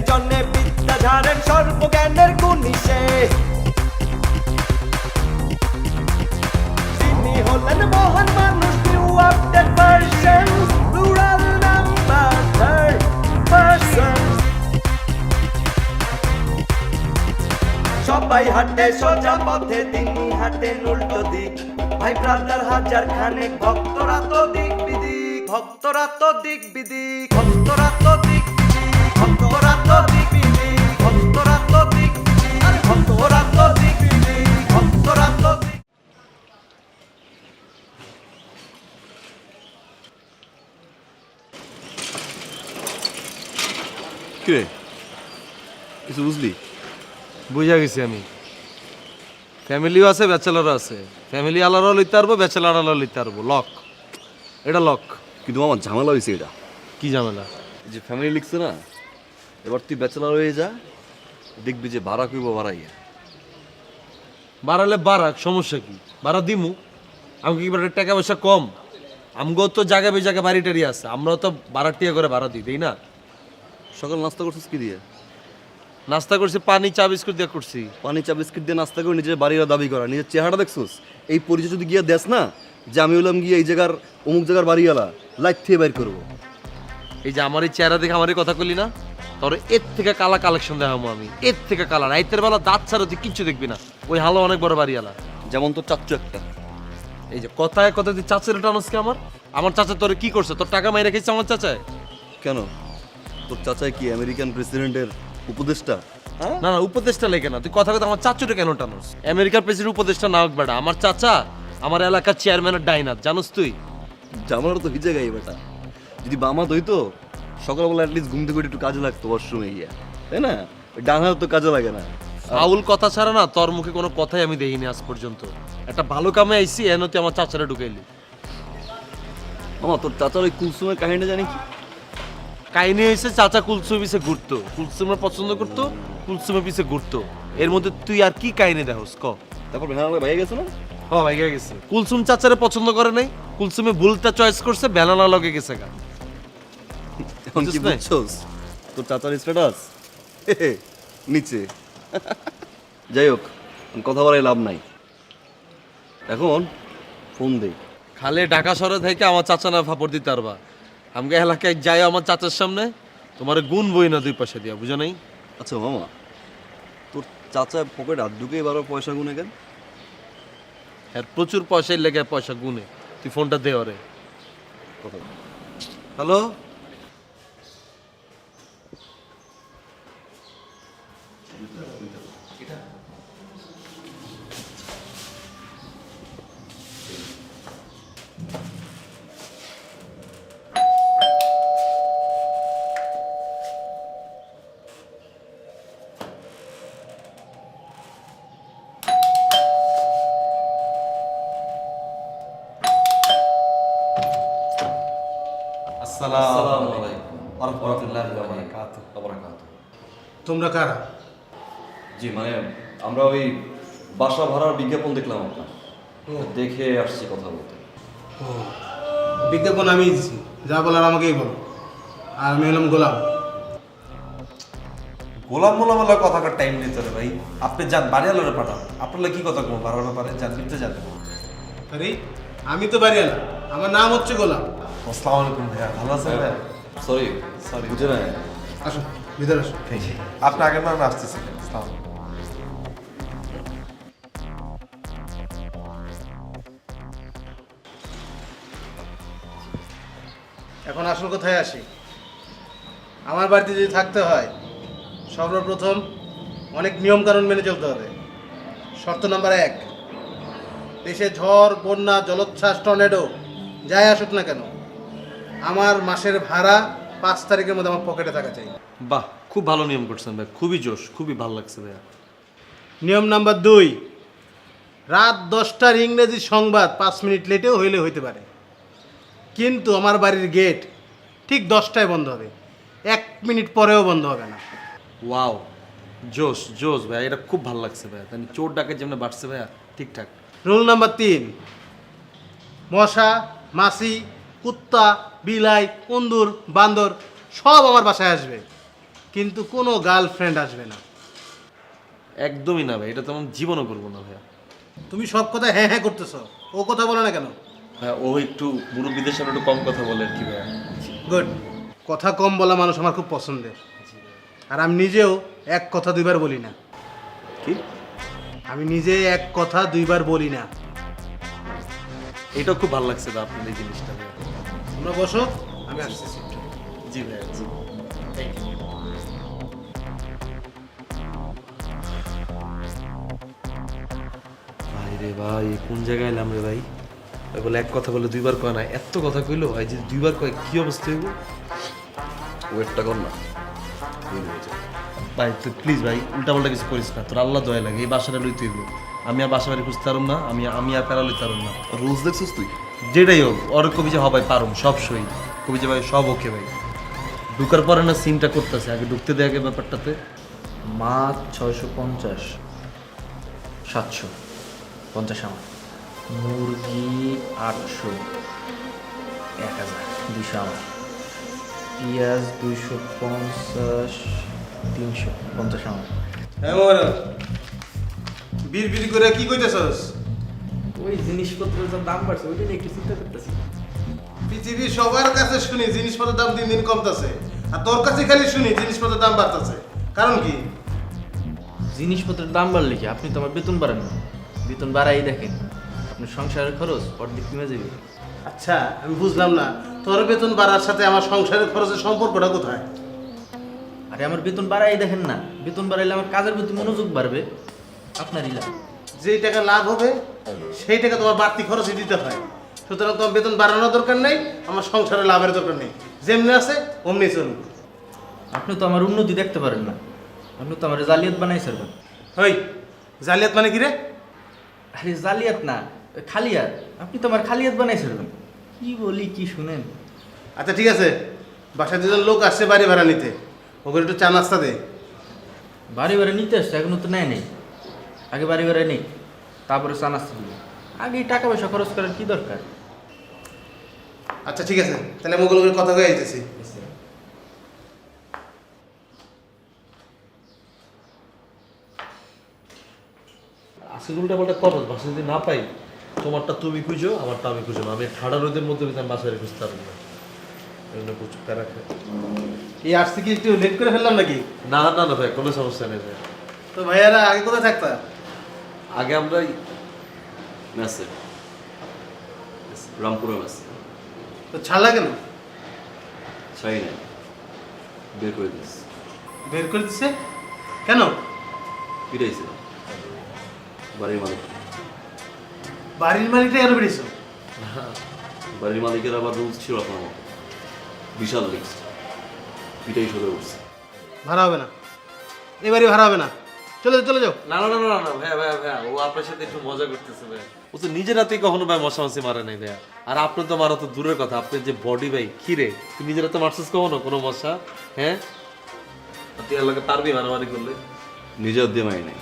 জ্ঞানে বিদ্যা ঝাড়েন সর্বজ্ঞানের গুণী সে। তিনি হলেন মহান মানুষ, new update version, plural number third person. সবাই হাঁটে সোজা পথে, তিনি হাঁটেন উল্টো দিক। ভাই ব্রাদার হাজার খানেক, ভক্তরা তো দিক বিদিক, ভক্তরা তো দিক বিদিক, ভক্তরা তো দিক বিদিক, ভক্তরা তো দিক বিদিক, ভক্তরা তো দিক বিদিক, আরে ভক্তরা তো দিক বিদিক, ভক্তরা তো দিক। কিরে কিছু বুঝলি? বুঝা গেছি আমি। ফ্যামিলিও আছে, ব্যাচেলারও আছে। ফ্যামিলি আলারাও লইতে পারবো, ব্যাচেলার আলারাও লইতে পারবো। লক, এটা লক। কিন্তু আমার ঝামেলা হয়েছে এটা। কি ঝামেলা? এই যে ফ্যামিলি লিখছে না, এবার তুই ব্যাচেলার হয়ে যা, দেখবি যে ভাড়া কইব বাড়াইয়া। বাড়ালে বাড়াক, সমস্যা কি? বাড়া দিমু। আমাকে কি টাকা পয়সা কম? আমগো তো জায়গা বে জায়গা বাড়ি টাড়ি আছে, আমরাও তো বাড়া টিয়া করে ভাড়া দিই, তাই না? সকাল নাস্তা করছিস কি দিয়ে? নাস্তা করছি পানি চা বিস্কুট দিয়ে করছি। পানি চা বিস্কিট দিয়ে নাস্তা করে নিজের বাড়ির দাবি করা, নিজের চেহারা দেখছিস? এই পরিচয় যদি গিয়ে দেস না যে আমি হলাম গিয়ে এই জায়গার অমুক জায়গার বাড়িওয়ালা, লাইট থেকে বাইর করবো। এই যে আমার এই চেহারা দেখে আমার কথা করলি না, তোর এর থেকে কালা কালেকশন দেখাবো আমি, এর থেকে কালা। রাইতের বেলা দাঁত ছাড়া তুই কিচ্ছু দেখবি না। ওই হালো অনেক বড় বাড়িওয়ালা, যেমন তোর চাচ্চু একটা। এই যে কথায় কথা তুই চাচের টানসকে আমার চাচা তোরে কি করছে? তোর টাকা মাইরে খেয়েছে আমার চাচায়? কেন তোর চাচাই কি আমেরিকান প্রেসিডেন্টের উপদেষ্টা? হ্যাঁ না না, উপদেশটা লেগে না। তুই কথা কথা আমার চাচুটা কেন টানস? আমেরিকার প্রেসিডেন্ট উপদেশটা না হোক বেটা, আমার চাচা আমার এলাকার চেয়ারম্যানের ডাইনার, জানোস তুই? জামানো তো ভিজে গাই বেটা। যদি বামা দইতো সকালবেলা অ্যাটলিস্ট ঘুম থেকে উঠে একটু কাজে লাগতো ওয়াশরুমে গিয়া, তাই না? ওই ডান হাত তো কাজে লাগে না। ফাউল কথা ছাড়া না তোর মুখে কোনো কথাই আমি দেখিনি আজ পর্যন্ত। একটা ভালো কামে আইছি, এন তুই আমার চাচারা ঢুকাইলি। মামা তোর চাচার ওই কুলসুমের কাহিনীটা জানি কি? কাহিনী হয়েছে চাচা কুলসুম পিছে ঘুরতো, কুলসুমের পছন্দ করতো, কুলসুমের পিছে ঘুরতো। এর মধ্যে তুই আর কি কাহিনী দেখোস ক? তারপর ভেড়া ভাই গেছে না? হ ভাই গেছে। কুলসুম চাচারে পছন্দ করে নাই, কুলসুমে ভুলটা চয়েস করছে, বেলানা লগে গেছে গা। এখন কি বুঝছস তোর চাচার স্ট্যাটাস? নিচে। যাই হোক, কথা বলাই লাভ নাই, এখন ফোন দে। খালে ঢাকা শহরে থেকে আমার চাচা না ফাপড় দিতে পারবা। আমাকে এলাকায় যাই আমার চাচার সামনে, তোমার গুণ বই না দুই পয়সা দিয়া, বুঝো নাই? আচ্ছা মামা, তোর চাচা পকেট হাত ঢুকে এবারও পয়সা গুনে কেন? আর প্রচুর পয়সায় লেগে পয়সা গুনে। তুই ফোনটা দে ওরে। হ্যালো, আসসালামু আলাইকুম ওয়া রাহমাতুল্লাহি ওয়া বারাকাতুহু। তোমরা কারা? জি মানে আমরা ওই বাসা ভাড়ার বিজ্ঞাপন দেখলাম আপনার, দেখে আসছি কথা বলতে। ও, বিজ্ঞাপন আমি দিচ্ছি, যা বলার আমাকেই বলো। আর আমি হলাম গোলাম। গোলাম মোলামের কথা কার টাইম নিতে রে ভাই। আপনি যান বাড়িওয়ালারে পাঠান, আপনারা কি কথা কম বাড়ার ব্যাপারে যান নিতে যান। আরে আমি তো বাড়িওয়ালা, আমার নাম হচ্ছে গোলাম। আসসালামু আলাইকুম ভাইয়া, ভালো আছেন ভাইয়া? সরি সরি বুঝে না। আসো ভিতরে আসো। আপনি আগের বার আসতেছিলেন। আসসালামু আলাইকুম। এখন আসল কথায় আসি। আমার বাড়িতে যদি থাকতে হয়, সর্বপ্রথম অনেক নিয়মকানুন মেনে চলতে হবে। শর্ত নাম্বার 1, দেশে ঝড়, বন্যা, জলোচ্ছ্বাস, টর্নেডো যাই আসুক না কেন, আমার মাসের ভাড়া 5 তারিখের মধ্যে আমার পকেটে থাকা চাই। বাহ, খুব ভালো নিয়ম করছেন ভাই, খুবই জোশ, খুবই ভালো লাগছে ভাইয়া। নিয়ম নাম্বার 2, রাত 10টার ইংরেজি সংবাদ 5 মিনিট লেটেও হইলে হইতে পারে, কিন্তু আমার বাড়ির গেট ঠিক 10টায় বন্ধ হবে, 1 মিনিট পরেও বন্ধ হবে না। ওয়াও, জোশ জোশ ভাইয়া, এটা খুব ভালো লাগছে ভাইয়া। তাহলে চোর ডাকে যেমন বাড়ছে ভাইয়া, ঠিকঠাক। রুল নাম্বার 3, মশা, মাছি, কুত্তা, বিলাই, কুন্দুর, বান্দর সব আমার বাসায় আসবে, কিন্তু কোনো গার্লফ্রেন্ড আসবে না। একদমই না ভাই, এটা তো আমি জীবনও করবো না ভাইয়া। তুমি সব কথা হ্যাঁ হ্যাঁ করতেছ, ও কথা বলো না কেন? হ্যাঁ, ও একটু মুরব্বীদের সামনে একটু কম কথা বলে আর কি ভাইয়া। গুড, কথা কম বলা মানুষ আমার খুব পছন্দের। আর আমি নিজেও এক কথা দুইবার বলি না। কি? আমি নিজে এক কথা দুইবার বলি না। এটাও খুব ভালো লাগছে তো আপনার এই জিনিসটা ভাইয়া। তোমরা বসো, আমি আসতেছি। জি ভাইয়া, জি। ভাই রে ভাই, কোন জায়গায় এলাম রে ভাই? ভাই বলে এক কথা বলে দুইবার কয় না, এত কথা কইলো ভাই, যে দুইবার কয় কি অবস্থা হইব? ওয়েটটা কর না। ভাই তুই প্লিজ ভাই উল্টাপাল্টা কিছু করিস না, তোর আল্লাহ দয়া লাগে, এই বাসাটা লইতে হইব। আমি আর বাসা বাড়ি খুঁজতে পারুম না, আমি আর প্যারা লইতে পারুম না। রোজ দেখছিস তুই? যেটাই হোক, ওর কবি যে হবাই পারুম, সব সই কবি যে ভাই সব ওকে ভাই। ঢুকার পরে না সিমটা করতেছে, আগে ঢুকতে দেয় আগে ব্যাপারটাতে। মাছ 650, 750 আমার, মুরগি 800, 1000, 200 আমার, পেঁয়াজ 250, 350 আমার। হ্যাঁ মোবারক, বিড় করে কি কইতেছস? ওই জিনিসপত্রের যা দাম বাড়ছে ওইটা নিয়ে একটু চিন্তা করতেছি। পৃথিবীর সবার কাছে শুনি জিনিসপত্রের দাম দিন দিন কমতেছে, আর তোর কাছে খালি শুনি জিনিসপত্রের দাম বাড়তেছে। কারণ কি? জিনিসপত্রের দাম বাড়লে কি আপনি তো আমার বেতন বাড়ান না, বেতন বাড়াই দেখেন আপনার সংসারের খরচ অর্ধেক কমে যাবে। আচ্ছা, আমি বুঝলাম না, তোর বেতন বাড়ার সাথে আমার সংসারের খরচের সম্পর্কটা কোথায়? আরে আমার বেতন বাড়াই দেখেন না, বেতন বাড়াইলে আমার কাজের প্রতি মনোযোগ বাড়বে, আপনারই লাভ। যেই টাকা লাভ হবে সেই টাকা তোমার বাড়তি খরচে দিতে হয়। সুতরাং তোমার বেতন বাড়ানোর দরকার নেই, আমার সংসারে লাভের দরকার নেই। যেমনি আছে অমনি চলুন। আপনি তো আমার উন্নতি দেখতে পারেন না, আপনি তো আমার জালিয়াত বানাই সারবেন। হই, জালিয়াত মানে কি রে? আরে জালিয়াত না, খালিয়াত। আপনি তো আমার খালিয়াত বানাই সারবেন। কি বলি কি শুনেন? আচ্ছা ঠিক আছে, বাসায় দুজন লোক আসছে বাড়ি ভাড়া নিতে, ওকে একটু চা নাস্তা দে। বাড়ি ভাড়া নিতে আসছে, এখনো তো নেয় নেই। আগে বাড়ি ভাড়া নেই, তারপরে চা নাস্তা দিল। আগে টাকা পয়সা খরচ করার কি দরকার? আচ্ছা ঠিক আছে, তাহলে আমি ওগুলোর কথা হয়ে আইতেছি। আজকে উল্টাপাল্টা খরচ বাসা যদি না পাই, তোমারটা তুমি খুঁজো, আমারটা আমি খুঁজো না। আমি ঠাড়া রোদের মধ্যে আমি বাসায় খুঁজতে পারবো না, এই জন্য প্রচুর প্যারা খাই। এই আসছে কি একটু লেট করে ফেললাম নাকি? না না না ভাই, কোনো সমস্যা নেই ভাই। তো ভাইয়ারা আগে কোথায় থাকতা? আগে আমরা মেসে, রামপুরা মেসে। তো ছাড়লা কেন? চাই না, বের করে দিস। বের করে দিচ্ছে কেন? ফিরাইছে বাড়ির মালিক। বাড়ির মালিকটা কেন বেরিয়েছো? বাড়ির মালিকের আবার রুলস ছিল আপনার মতো, বিশাল রিস্ক, পিটাই সরে উঠছে। ভাড়া হবে না, এবারে ভাড়া হবে না, চলে যাও চলে যাও। না না না না না ভাইয়া ভাইয়া ভাইয়া, ও আপনার সাথে একটু মজা করতেছে ভাই। ও তো নিজের হাতেই কখনো ভাই মশা মাছি মারে নাই ভাইয়া। আর আপনি তো মারা তো দূরের কথা, আপনার যে বডি ভাই, কি রে তুই নিজের হাতে মারছিস কখনো কোনো মশা? হ্যাঁ, তুই এলাকা পারবি মারামারি করলে? নিজের দিয়ে মারি নাই,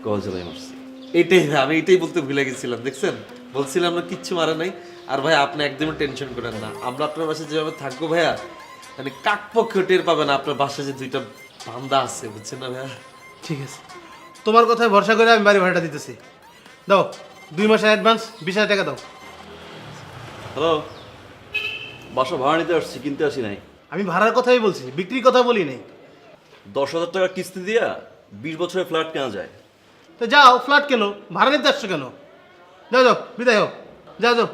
কল চালাই মারছি। এটাই ভাই, আমি এটাই বলতে ভুলে গেছিলাম। দেখছেন, বলছিলাম না কিচ্ছু মারে নাই। আর ভাই আপনি একদমই টেনশন করেন না, আমরা আপনার বাসায় যেভাবে থাকবো ভাইয়া, মানে কাকপক্ষে টের পাবেন আপনার বাসায় যে দুইটা বান্দা আছে, বুঝছেন না ভাইয়া? ঠিক আছে, তোমার কথায় ভরসা করে আমি বাড়ি ভাড়াটা দিতেছি। দাও 2 মাসের অ্যাডভান্স 20,000 টাকা দাও। হ্যালো, বাসা ভাড়া নিতে আসছি, কিনতে আসি নাই। আমি ভাড়ার কথাই বলছি, বিক্রির কথা বলি নাই। 10,000 টাকা কিস্তি দিয়া 20 বছরের ফ্ল্যাট কেনা যায়। তো যাও, ফ্ল্যাট কেন, ভাড়া নিতে আসছো কেন? যাও যাও, বিদায় হোক, যাও যাও।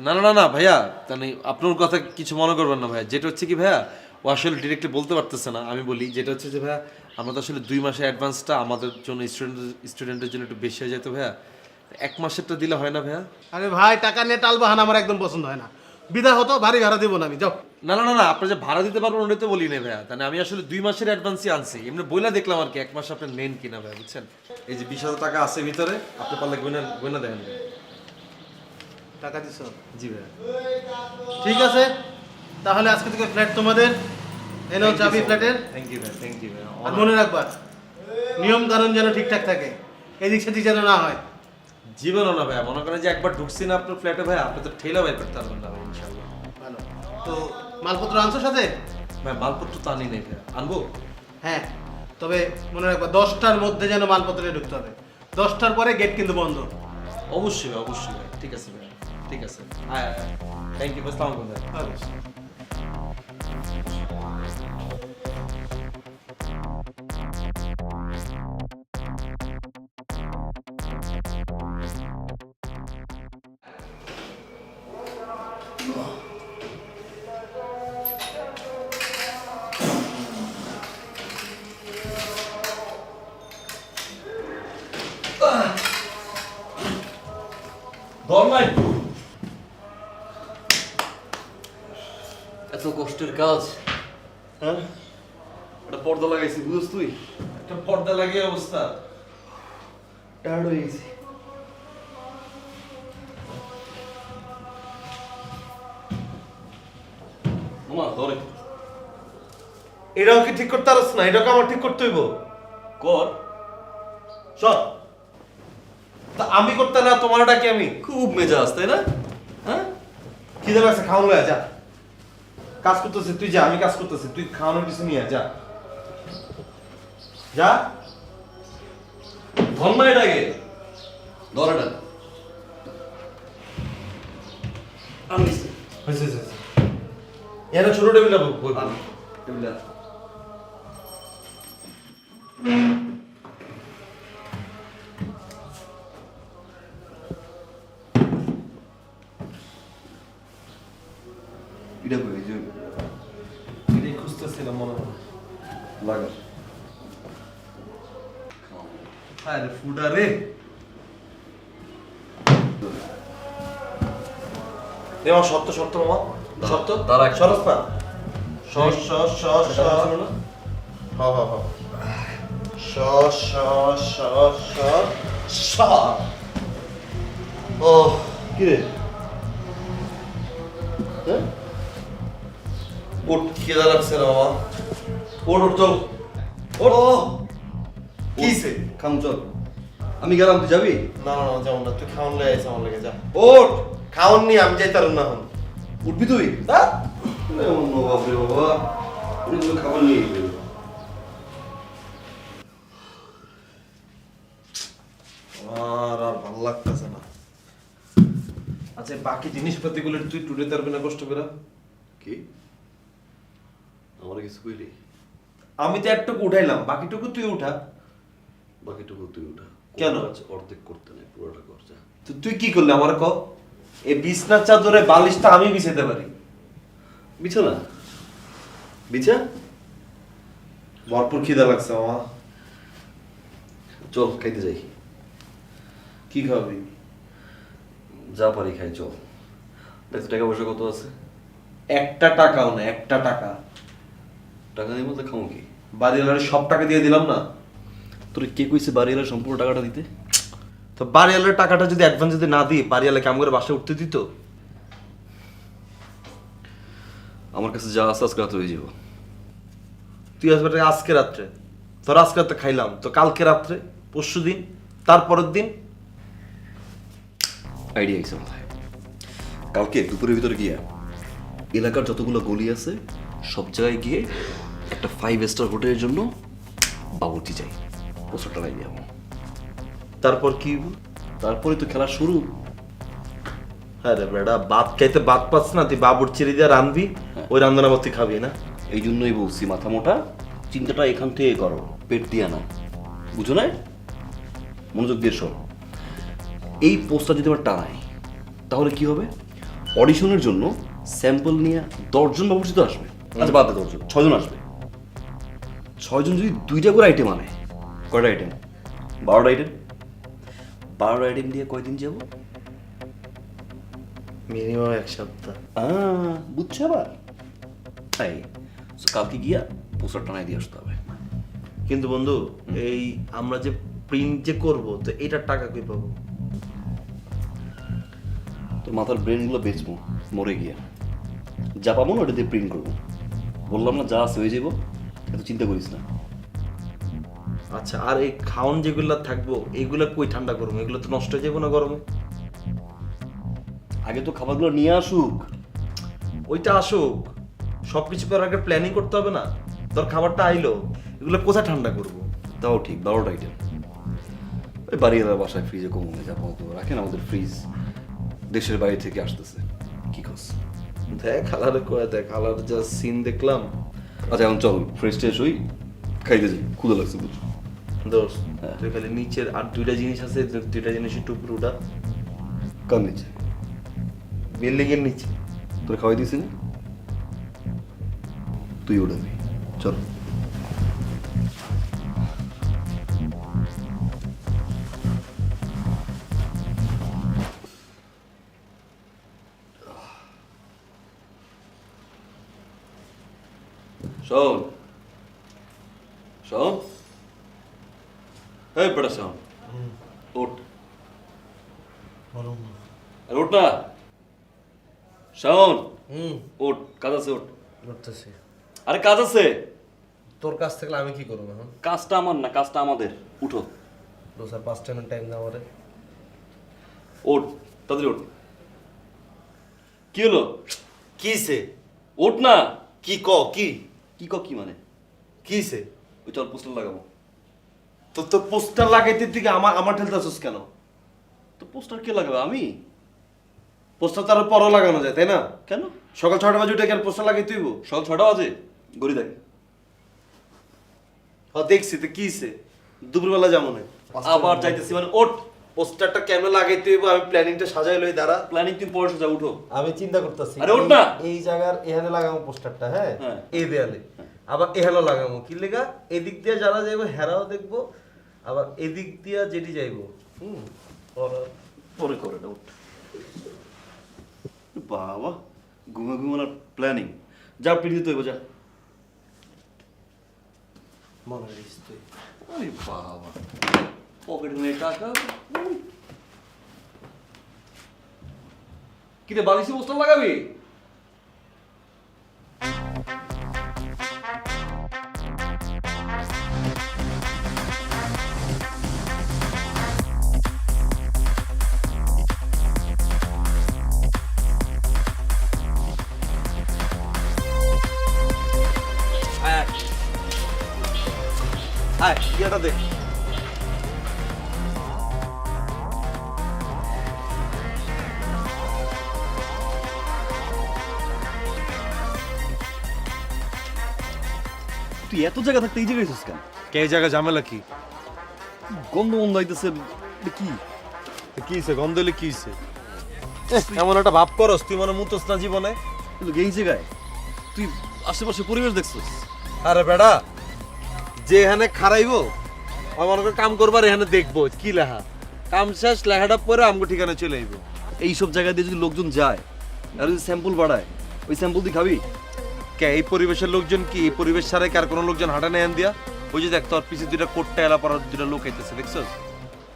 না না না না ভাইয়া, মানে আপনার কথা কিছু মনে করবেন না ভাইয়া। যেটা হচ্ছে কি ভাইয়া, ও আসলে ডিরেক্টলি বলতে পারতেছে না, আমি বলি। যেটা হচ্ছে যে ভাইয়া, আমরা তো আসলে 2 মাসের অ্যাডভান্সটা আমাদের জন্য স্টুডেন্টের জন্য একটু বেশি হয়ে যেত ভাইয়া। 1 মাসেরটা দিলে হয় না ভাইয়া? আরে ভাই, টাকা নিয়ে টাল বাহানা আমার একদম পছন্দ হয় না। বিদায় হতো, বাড়ি ভাড়া দিব না আমি, যাও। না না না না, আপনি যে ভাড়া দিতে পারবেন ওটা তো বলি না ভাইয়া। তাহলে আমি আসলে 2 মাসের অ্যাডভান্সই আনছি, এমনি বইলা দেখলাম আর কি 1 মাস আপনি নেন কিনা ভাইয়া, বুঝছেন? এই যে 20,000 টাকা আছে ভিতরে, আপনি পারলে গয়না দেখেন। টাকা দিছ? জি ভাইয়া। ঠিক আছে, তাহলে আজকে থেকে ফ্ল্যাট তোমাদের। এনে চাবি ফ্ল্যাটের। থ্যাংক ইউ ভাইয়া, থ্যাংক ইউ ভাইয়া। আর মনে রাখবা, নিয়ম কানুন যেন ঠিকঠাক থাকে, এদিক সেদিক যেন না হয়। জীবনও না ভাইয়া, মনে করেন যে একবার ঢুকছি না আপনার ফ্ল্যাটে ভাইয়া, আপনি তো ঠেলা বাই করতে পারবেন না ভাই, ইনশাআল্লাহ। ভালো। তো মালপত্র আনছো সাথে? ভাই মালপত্র তো আনি নেই ভাইয়া, আনবো? হ্যাঁ, তবে মনে রাখবা 10টার মধ্যে যেন মালপত্র নিয়ে ঢুকতে হবে। 10টার পরে গেট কিন্তু বন্ধ। অবশ্যই ভাই, অবশ্যই ভাই, ঠিক আছে ভাই, ঠিক আছে। হ্যাঁ, থ্যাংক ইউ ভাই, আসসালামু আলাইকুম ভাই। এত কষ্টের কাজ, হ্যাঁ? একটা পর্দা লাগাইছি, বুঝছ তুই? একটা পর্দা লাগিয়ে অবস্থা। টায়ার্ড হয়ে গেছি। মামা ধরে এটাও কি ঠিক করতে পারছ না? এটাকে আমার ঠিক করতে হইব। কর। সব তা আমি করতে না, তোমার ডাকি আমি। খুব মেজাজ, তাই না? হ্যাঁ, খিদে লাগছে, খাওয়ানো লয়া যা। কাজ করতেছে তুই যা, আমি কাজ করতেছি, তুই খাওয়ানোর কিছু নিয়ে আয়, যা যা। ধর না এটাকে, ধর এটা। আমি হয়েছে হয়েছে। এখানে ছোট টেবিলটা বই টেবিলটা এটা কই যে এটাই খুঁজতেছিলাম মনে মনে। লাগা। আরে ফুডা রে, দেওয়া সত্য সত্য মামা, সত্য দাঁড়া। সরস না স স স স না হ হ হ স স স স স। ও কি রে? হ্যাঁ, ওট খিদা লাগছে না মামা। ওঠ ওঠ, চল। ওট কিছে? খাম চল। আমি গেলাম, তুই যাবি? না না না, যাও না, তুই খাওয়ান লয়ে আইছ আমার লাগে, যা। ওঠ। খাওয়ান নি আমি যাইতারুম না এখন। উঠবি তুই? যা। বাপরে বাবা, উনি তো খাবার নিয়ে গেল। আর ভালো লাগতেছে না। আচ্ছা, বাকি জিনিসপাতিগুলো তুই টুটে পারবি না কষ্ট করে? কি আমার কিছু কইলি? আমি তো একটুকু উঠাইলাম, বাকিটুকু তুই উঠা। বাকিটুকু তুই উঠা। কেন? অর্ধেক করতে নেই, পুরোটা কর যা। তো তুই কি করলি আমার ক? এই বিছনার চাদরে বালিশটা আমি বিছাইতে পারি। বিছানা বিছা। ভরপুর খিদা লাগছে মামা। চল খাইতে যাই। কি খাবি? যা পারি খাই, চল। দেখ টাকা পয়সা কত আছে? একটা টাকাও না, একটা টাকা। টাকা নেই বলতে খামো কি? বাড়িওয়ালার সব টাকা দিয়ে দিলাম না। তোর কে কইছে বাড়িওয়ালা সম্পূর্ণ টাকাটা দিতে? তো বাড়িওয়ালার টাকাটা যদি অ্যাডভান্স যদি না দিই, বাড়িওয়ালা কাম করে বাসায় উঠতে দিত? আমার কাছে যা আছে আজকে রাতে হয়ে যাব। তুই আসবে আজকে রাত্রে, ধর আজকে রাত্রে খাইলাম, তো কালকে রাত্রে, পরশু দিন, তারপরের দিন। আইডিয়া আছে মাথায়। কালকে দুপুরের ভিতরে গিয়ে এলাকার যতগুলো গলি আছে সব জায়গায় গিয়ে একটা 5 স্টার হোটেলের জন্য বাবুর্চি চাই, পোস্টারটা লাগিয়ে যাবো। তারপর কি? তারপরে তো খেলা শুরু। হ্যাঁ রে বেটা, ভাত খাইতে ভাত পাচ্ছ না, তুই বাবুর চিড়ি দিয়ে রানবি, ওই রান্নার মধ্যে খাবি না? এই জন্যই বলছি মাথা মোটা, চিন্তাটা এখান থেকে করো, পেট দিয়া না, বুঝো না? মনোযোগ দিয়ে শোনো। এই পোস্টার যদি আমার টানাই তাহলে কি হবে? অডিশনের জন্য স্যাম্পল নিয়ে 10 জন বাবুর্চি তো আসবে। আচ্ছা বাদ দে, 10 জন, 6 জন আসবে। 6 জন যদি 2টা করে আইটেম আনে, কয়টা আইটেম? 12টা আইটেম। 12টা আইটেম দিয়ে কয়দিন যাবো? মিনিমাম 1 সপ্তাহ। বুঝছো আবার? তাই কালকে গিয়া পোস্টার টানাই দিয়ে আসতে হবে। কিন্তু বন্ধু, এই আমরা যে প্রিন্ট যে করব, তো এটার টাকা কই পাবো? তোর মাথার ব্রেনগুলো বেচবো মরে গিয়া, যা পাবো না ওটা দিয়ে প্রিন্ট করবো। বললাম না যা আছে হয়ে যাবো, এত চিন্তা করিস না। আচ্ছা, আর এই খাওন যেগুলা থাকবো এইগুলা কই ঠান্ডা করবো? এগুলো তো নষ্ট হয়ে যাবো না গরমে? আগে তো খাবারগুলো নিয়ে আসুক। ওইটা আসুক, সব কিছু করার আগে প্ল্যানিং করতে হবে না? তোর খাবারটা আইলো, এগুলো কোথায় ঠান্ডা করবো? তাও ঠিক 12টা আইটেম। ওই বাড়িওয়ালার বাসায় ফ্রিজে কম হয়ে যাবো তো রাখেন, আমাদের ফ্রিজ দেশের বাইরে থেকে আসতেছে। কি খোঁজ? দেখ হালারে করে দেখ, হালার যা সিন দেখলাম। আচ্ছা এখন চল ফ্রেশ ট্রেশ হই, খাইতে যাই, ক্ষুধা লাগছে বুঝ। দোস্ত তুই খালি নিচের আর দুইটা জিনিস আছে, দুইটা জিনিস একটু উপরে উঠা। কার নিচে? বিল্ডিং এর নিচে। তোরা খাওয়াই দিয়েছি না? তুই উঠাবি, চল। শোন শোন, এই বেটা শোন, ওঠ আর ওঠ না, শোন ওঠ, কাজ আছে, ওঠ। করতেছি। আরে কাজ আছে। তোর কাছ থেকে আমি কি করবো এখন? কাজটা আমার না, কাজটা আমাদের। উঠো। দোস্ত আর 5 টাইমের টাইম দাও আমারে। ওঠ, তাড়াতাড়ি ওঠ। কি হলো? কিসে? ওঠ না। কি ক কি? কি কি মানে? কিসে? ওই চল পোস্টার লাগাবো। তোর পোস্টার লাগাইতে দিকে আমার ঠেলতেছিস কেন? তো পোস্টার কে লাগাবে? আমি? পোস্টার তো আরো পরও লাগানো যায় তাই না? কেন? সকাল 6টা বাজে উঠে কেন পোস্টার লাগাই তুইব? সকাল 6টা বাজে গড়ি দেখ। দেখছি তো কিসে? দুপুরবেলা যাবো না। আবার যাইতেছি মানে? ওঠ। পোস্টারটা কেমন লাগাইতে হইব আমি প্ল্যানিংটা সাজাই লই, দাঁড়া। প্ল্যানিং তুমি পরে সোজা উঠো। আমি চিন্তা করতেছি। আরে ওঠ না। এই জায়গার এখানে লাগাবো পোস্টারটা, হ্যাঁ? হ্যাঁ। এই দেয়ালে। আবার এখানে লাগাবো কি লেগা? এদিক দিয়ে যারা যাইবো হেরাও দেখবো, আবার এদিক দিয়া যেটি যাইবো পরে করে না, উঠ। বাবা ঘুমানোর প্ল্যানিং। যা পিড়ি দিতে হইব, যা। মনে রাখিস তুই। আরে বাবা, পকেটে নেই টাকা। কিরে বালিশে পোস্টার লাগাবি? আয় ইয়েটা দে। তুই এত জায়গা থাকতে এই জায়গায় কেন? কে জায়গা ঝামেলা কি? গন্ধ গন্ধ হইতেছে। কি কি হইছে? গন্ধ হলে কি হইছে? এমন একটা ভাব করস তুই মনে মুতস না জীবনে। এই জায়গায় তুই আশেপাশে পরিবেশ দেখছিস? আরে বেড়া, যে এখানে খারাইবো আমার কাম করবার এখানে দেখবো কি লেখা, কাম শেষ লেখাটা পরে আমগো ঠিকানা চলে আইবো। এইসব জায়গা দিয়ে যদি লোকজন যায় আর যদি স্যাম্পল বাড়ায়, ওই স্যাম্পল দিয়ে খাবি? কে এই পরিবেশের লোকজন কি এই পরিবেশ ছাড়াই কার কোনো লোকজন হাঁটা নেন দিয়া? ওই যে দেখ তোর পিছে দুইটা কোটটা এলা পড়ার দুইটা লোক আইতেছে, দেখছস?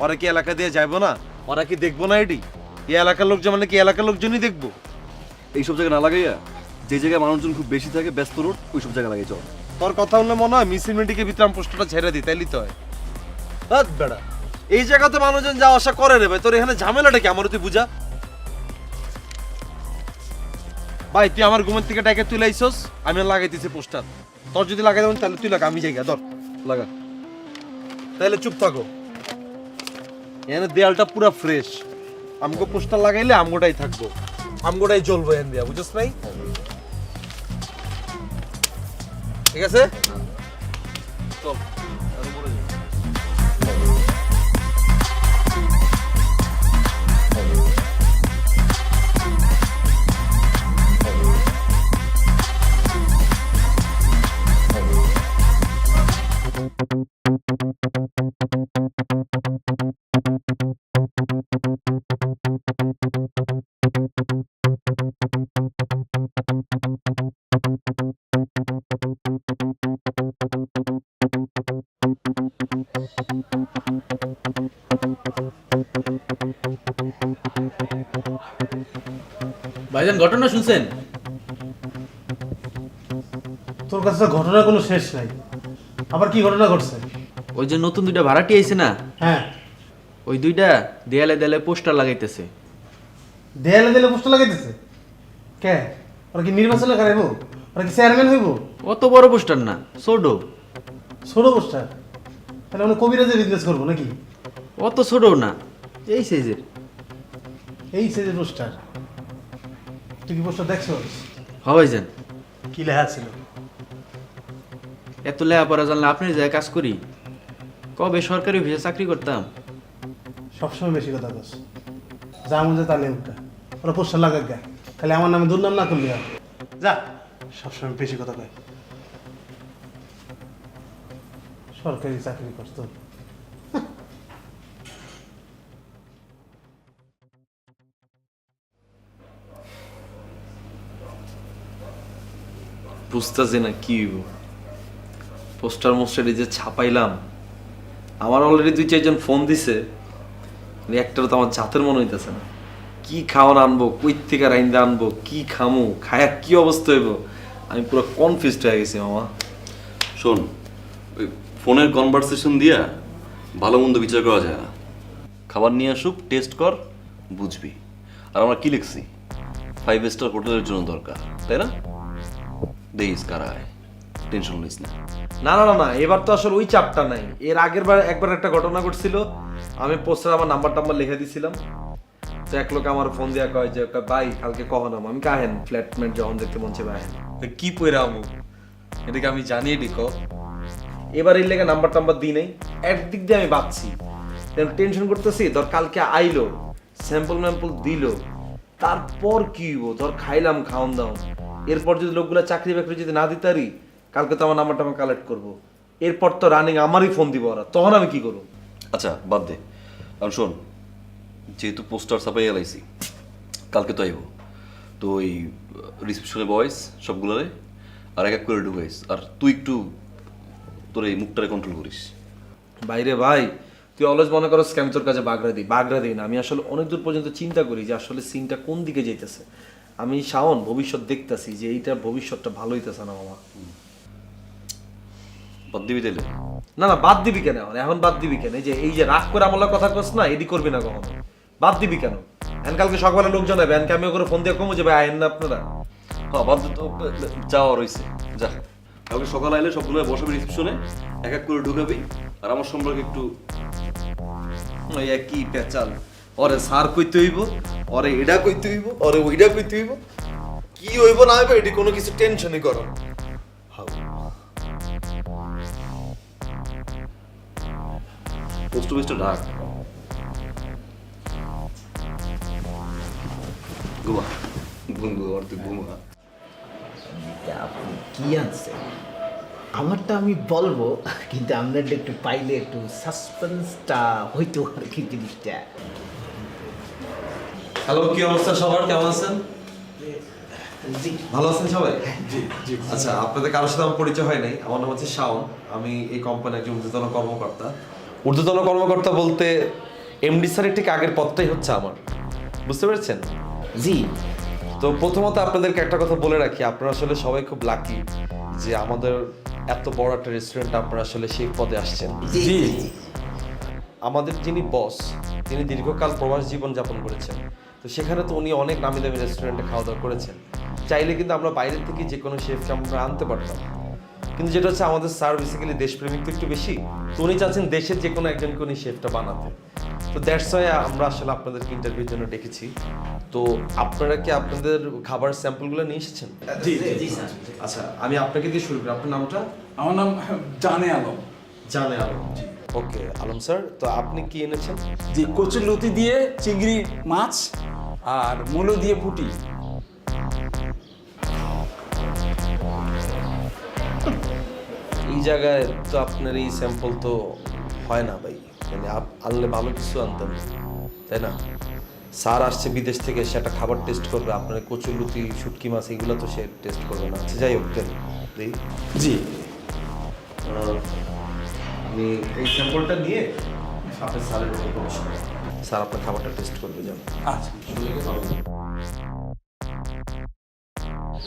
ওরা কি এলাকা দিয়ে যাইবো না? ওরা কি দেখবো না এটি? এই এলাকার লোকজন মানে কি এলাকার লোকজনই দেখবো? এইসব জায়গা না লাগাইয়া যে জায়গায় মানুষজন খুব বেশি থাকে, ব্যস্ত রোড, ওইসব জায়গা লাগাই চল। তোর কথা হলে মনে হয় মিছিল মিটিংয়ের ভিতরে আমি পোস্টারটা ছেড়ে দিই, তাইলেই তো হয়। হাত বেড়া, এই জায়গাতে মানুষজন যাওয়া আসা করে রে ভাই, তোর এখানে ঝামেলাটা কি আমার তুই বুঝা? ভাই তুই আমার ঘুমের থেকে ডাকে তুই লাইছস, আমি লাগাইতেছি পোস্টার। তোর যদি লাগাই দেবেন তাহলে তুই লাগা, আমি জায়গা ধর লাগা। তাহলে চুপ থাকো। এখানে দেয়ালটা পুরো ফ্রেশ, আমগো পোস্টার লাগাইলে আমগোটাই থাকবো, আমগোটাই জ্বলবো এখান দিয়া, বুঝছস নাই? ঠিক আছে চল। ভাইজান ঘটনা শুনছেন? তোর কাছে তো ঘটনার কোনো শেষ নাই। আবার কি ঘটনা ঘটছে? ওই যে নতুন দুইটা ভাড়াটি আইছে না, হ্যাঁ, ওই দুইটা দেয়ালে দেয়ালে পোস্টার লাগাইতেছে। দেয়ালে দেয়ালে পোস্টার লাগাইতেছে কে? ওরা কি নির্বাচনে খারাইবো? ওরা কি চেয়ারম্যান হইব? অত বড় পোস্টার না, ছোট। ছোট পোস্টার? তাহলে মানে কবিরাজের বিজনেস করবো নাকি? অত ছোট না, এই সাইজের। এই সাইজের পোস্টার? তুই কি পোস্টার দেখছো? হবাই যান। কি লেখা ছিল? এত লেখাপড়া জানলে আপনি যায় কাজ করি, কবে সরকারি অফিসে চাকরি করতাম। সবসময় বেশি কথা বলছ। যা মন যায় তা লেখা। ওরা পোস্টার লাগাক গা, খালি আমার নামে দুর্নাম না করলি আর। যা, সবসময় বেশি কথা কয়। সরকারি চাকরি করতো। বুঝতেছি না কি হইব। পোস্টার মোস্টারে যে ছাপাইলাম, আমার অলরেডি 2-4 জন ফোন দিছে, কিন্তু একটারও তো আমার জাতের মনে হইতেছে না। কি খাওয়ান আনবো, কই থেকে রাইন্দা আনবো, কি খামু, খায়া কি অবস্থা হইব, আমি পুরো কনফিউজড হয়ে গেছি মামা। শোন, ওই ফোনের কনভারসেশন দিয়া ভালো মন্দ বিচার করা যায় না। খাবার নিয়ে আসুক, টেস্ট কর, বুঝবি। আর আমরা কি লিখছি? 5 স্টার হোটেলের জন্য দরকার, তাই না? দেখিস কারা আয়, টেনশন নিস না। না না না না, এবার তো আসলে ওই চাপটা নাই। এর আগের বার একবার একটা ঘটনা ঘটছিল, আমি পোস্টার আমার নাম্বার লিখে দিছিলাম, তো এক লোক আমার ফোন দিয়া কয় যে ভাই কালকে কখন আমি কাহেন ফ্ল্যাটমেট যখন দেখতে মন চাইবে আহেন। কি পয়রা আমু, এটাকে আমি জানিয়ে দিক। এবার এর লেগে নাম্বার দিই নাই। একদিক দিয়ে আমি ভাবছি, টেনশন করতেছি, ধর কালকে আইলো, স্যাম্পল দিল, তারপর কি হইব? ধর খাইলাম খাওয়ান দাওয়ান, এরপর যদি লোকগুলা চাকরি বাকরি যদি না দিতে পারি, কালকে তো আমার নাম্বারটা আমি কালেক্ট করবো, এরপর তো রানিং আমারই ফোন দিব ওরা, তখন আমি কি করবো? আচ্ছা বাদ দে। কারণ শোন, যেহেতু পোস্টার ছাপাই এলাইছি, কালকে তো আইব, তো ওই রিসেপশনে বয়েস সবগুলোরে আর এক এক করে ঢুকাইস। আর তুই একটু তোর এই মুখটারে কন্ট্রোল করিস। বাইরে ভাই, তুই অলওয়েজ মনে করো আমি তোর কাছে বাগড়া দিই না। আমি আসলে অনেক দূর পর্যন্ত চিন্তা করি যে আসলে সিনটা কোন দিকে যাইতেছে। আমি শাওন ভবিষ্যৎ দেখতেছি যে এইটার ভবিষ্যৎটা ভালো হইতেছে না মামা। বাদ দিবি তাইলে? না না, বাদ দিবি কেন এখন? বাদ দিবি কেন? এই যে রাগ করে আমলা কথা কস না, এদি করবি না কখনো। বাদ দিবি কেন? এখন কালকে সকালে লোকজন হবে, এখন আমি করে ফোন দিয়ে কমু যে ভাই আইন না আপনারা। হ্যাঁ বাদ দে তো, যাওয়া রয়েছে, যা। কালকে সকাল আইলে সবগুলো বসাবি রিসেপশনে, এক এক করে ঢুকাবি। আর আমার সম্পর্কে একটু কি পেঁচাল, ওরে সার কইতে হইব, ওরে এটা কইতে হইব, ওরে ওইটা কইতে হইব, কি হইব না হইব এটি কোনো কিছু টেনশনই করো। পোস্ট অফিসটা ডাক। ঘুমা বন্ধু, আর তুই ঘুমা। আপনি কি আনছে? আমারটা আমি বলবো, কিন্তু আপনার একটু পাইলে একটু সাসপেন্সটা হইতো আর কি জিনিসটা। হ্যালো, কি অবস্থা সবার, কেমন আছেন? জি, ভালো আছেন সবাই? আচ্ছা, আপনাদের কারোর সাথে আমার পরিচয় হয় নাই। আমার নাম হচ্ছে শাওন, আমি এই কোম্পানির একজন ঊর্ধ্বতন কর্মকর্তা। ঊর্ধ্বতন কর্মকর্তা বলতে এমডি স্যারের ঠিক আগের পদটাই হচ্ছে আমার, বুঝতে পেরেছেন? জি। তো প্রথমত আপনাদেরকে একটা কথা বলে রাখি, আপনারা আসলে সবাই খুব লাকি যে আমাদের এত বড় একটা রেস্টুরেন্ট আপনারা আসলে সেই পদে আসছেন। জি। আমাদের যিনি বস, তিনি দীর্ঘকাল প্রবাস জীবন যাপন করেছেন, তো সেখানে তো উনি অনেক নামি দামি রেস্টুরেন্টে খাওয়া দাওয়া করেছেন। চাইলে কিন্তু আমরা বাইরের থেকে যে কোনো শেফকে আমরা আনতে পারতাম, কিন্তু যেটা হচ্ছে আমাদের স্যার বেসিক্যালি দেশপ্রেমিক তো একটু বেশি, তো উনি চাচ্ছেন দেশের যে কোনো একজনকে উনি শেফটা বানাতে। তো দ্যাটস ওয়াই আমরা আসলে আপনাদেরকে ইন্টারভিউর জন্য ডেকেছি। তো আপনারা কি আপনাদের খাবার স্যাম্পলগুলো নিয়ে এসেছেন? জি জি স্যার। আচ্ছা, আমি আপনাকে দিয়ে শুরু করি। আপনার নামটা? আমার নাম জানে আলম। জানে আলম। ওকে আলম স্যার, তো আপনি কি এনেছেন? জি, কচুর লতি দিয়ে চিংড়ি মাছ আর মূলো দিয়ে পুটি। এই জায়গায় তো আপনার এই স্যাম্পল তো হয় না ভাই, মানে আনলে ভালো কিছু আনতেন, তাই না? স্যার আসছে বিদেশ থেকে, সেটা খাবার টেস্ট করবে, আপনার কচুরলতি শুটকি মাছ এগুলো তো সে টেস্ট করবে না। আচ্ছা যাই হোক, দেন জি, আমি এই স্যাম্পলটা নিয়ে আপনার স্যারের উপর প্রবেশ করব। স্যার আপনার খাবারটা টেস্ট করবে, যান। আচ্ছা।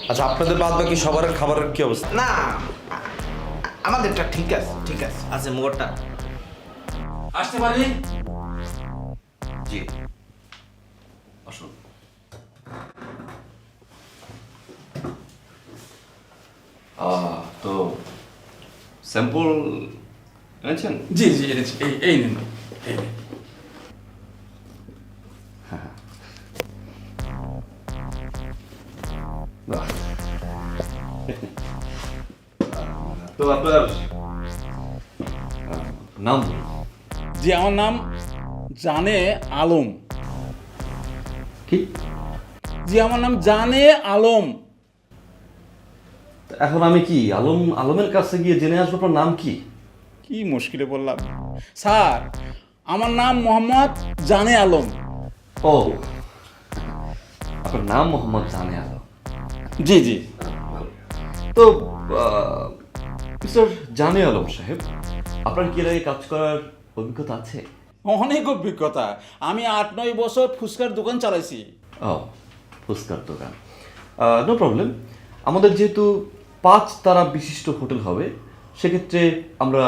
আচ্ছা, আপনাদের বাদ বাকি সবার খাবারের কি অবস্থা? না, আমাদেরটা ঠিক আছে, ঠিক আছে। আছে মোটা। আসতে পারি? জি আসুন। তো স্যাম্পল এনেছেন? জি জি এনেছি, এই নিন, এই নিন। বাহ। তো আপনার নাম বলুন। জি আমার নাম জানে আলম। কি? জি আমার নাম জানে আলম। এখন আমি কি আলমের কাছে গিয়ে জেনে আসবো আপনার নাম কি? কি মুশকিলে বললাম স্যার, আমার নাম মোহাম্মদ জানে আলম। ও, আপনার নাম মোহাম্মদ জানে আলম। জি জি। তো মিস্টার জানে আলম সাহেব, আপনার কি এর আগে কাজ করার অভিজ্ঞতা আছে? অনেক অভিজ্ঞতা, আমি 8-9 বছর ফুচকার দোকান চালাইছি। ও, ফুচকার দোকান, নো প্রবলেম। আমাদের যেহেতু 5 তারা বিশিষ্ট হোটেল হবে, সেক্ষেত্রে আমরা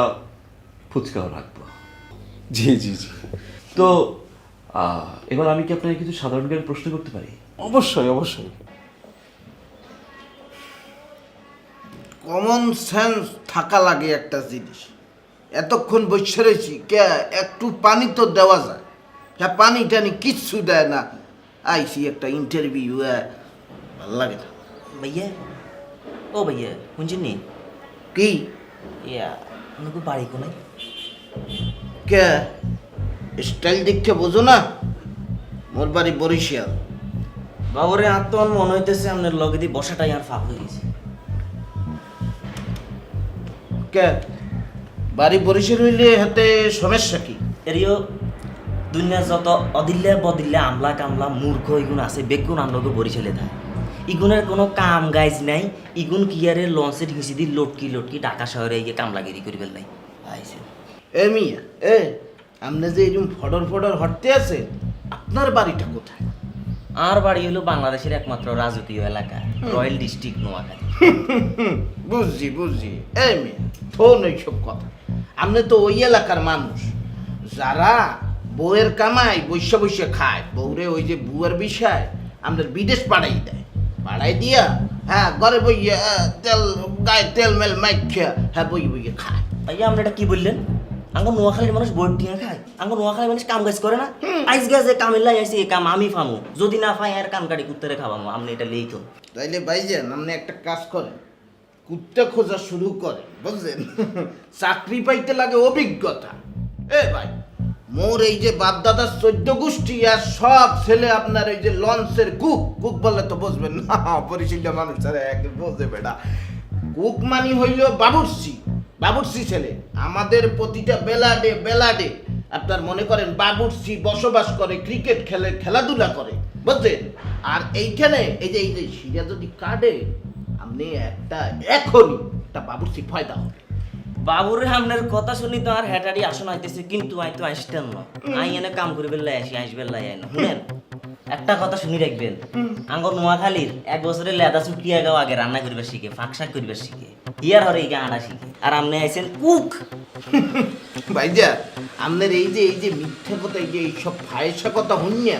ফুচকাও রাখবো। জি জি জি, তো এবার আমি কি আপনাকে কিছু সাধারণ জ্ঞান প্রশ্ন করতে পারি? অবশ্যই অবশ্যই। কমন সেন্স থাকা লাগে একটা জিনিস। এতক্ষণ বসে রয়েছি, কে একটু পানি তো দেওয়া যায়? হ্যাঁ, পানি টানি কিচ্ছু দেয় না। আইসি একটা ইন্টারভিউ, ভালো লাগে না। भैया ओ भैया শুনছেন নি? কি ইয়া আমাকে বাড়ি কোনায়? কে স্টাইল দেখতে বোঝো না? মোর বাড়ি বরিশাল। বাবুরে আর তো মনে হইতেছে আপনার লগে দিয়ে বসাটাই আর ফাঁক হয়ে গেছে। কে বাড়ি বরিশাল হইলে হাতে সমস্যা কি? এরিও দুনিয়া যত অদিল্লা বদিল্লা আমলা কামলা মূর্খ ইগুন আছে বেগুন আমলাকে বরিশালে থাকে। ইগুনের কোনো কাম গাইজ নাই। ইগুন কিয়ারে লঞ্চের হিসি দি লটকি ঢাকা শহরে গিয়ে কামলাগিরি করি ফেললাই আইছে। এ মিয়া, আপনি যে এরকম ফডর হটতে আছে, আপনার বাড়িটা কোথায়? আর বাড়ি হলো বাংলাদেশের একমাত্র রাজকীয় এলাকা, রয়্যাল ডিস্ট্রিক্ট নোয়াখালী। বুঝছি। এই মেয়ে, ফোন এইসব কথা। আপনি তো ওই এলাকার মানুষ যারা বউয়ের কামাই বৈশ্য খায়। বউরে ওই যে বুয়ার বিষয় আমাদের বিদেশ পাড়াই দিয়া, হ্যাঁ ঘরে বইয়া তেল গায়ে তেল মেল মাইখা, হ্যাঁ বইয়ে খায়। ভাইয়া আপনি এটা কি বললেন? আঙ্গ নোয়াখালীর মানুষ বই টিয়া খায়? আঙ্গ নোয়াখালীর মানুষ কাম কাজ করে না? আইস গাছে কামিল্লাই আইসি এ কাম আমি ফামু, যদি না পাই আর কান কাটি কুত্তারে খাবামু। আপনি এটা লেই তো। তাইলে ভাইজান আপনি একটা কাজ করেন, কুত্তা খোঁজা শুরু করেন, বুঝলেন? চাকরি পাইতে লাগে অভিজ্ঞতা। ভাই, মোর এই যে বাপদাদার 14 গোষ্ঠী আর সব ছেলে আপনার এই যে লঞ্চের কুক বললে তো বুঝবেন না, পরিচিত মানুষ ছাড়া একদম বোঝে বেটা। কুক মানি হইল বাবুর্চি ছেলে। আমাদের প্রতিটা বেলাডে আপনার মনে করেন বাবুর্চি বসবাস করে, ক্রিকেট খেলে, খেলাধুলা করে, বুঝলেন? আর এইখানে এই যে সিরা যদি কাটে, আপনি এখনই একটা বাবুর্চি ফয়দা হবে। বাবুরে আপনার কথা শুনি তো আর হেটারি আসন আইতেছে, কিন্তু আই তো আসতেন না। আই এনে কাম করি বেল্লাই আসি বেল্লাই আই না। শুনেন, একটা কথা শুনি রাখবেন, আঙ্গ নোয়াখালীর 1 বছরের লেদা চুকিয়া গাও আগে রান্না করিবার শিখে, ফাঁকশাক করিবার শিখে, ইয়ার হরে এই আনা শিখে। আর আপনি আইছেন কুক। ভাইজা, আপনার এই যে মিথ্যা কথা, এই যে এইসব ফায়সা কথা শুনিয়া,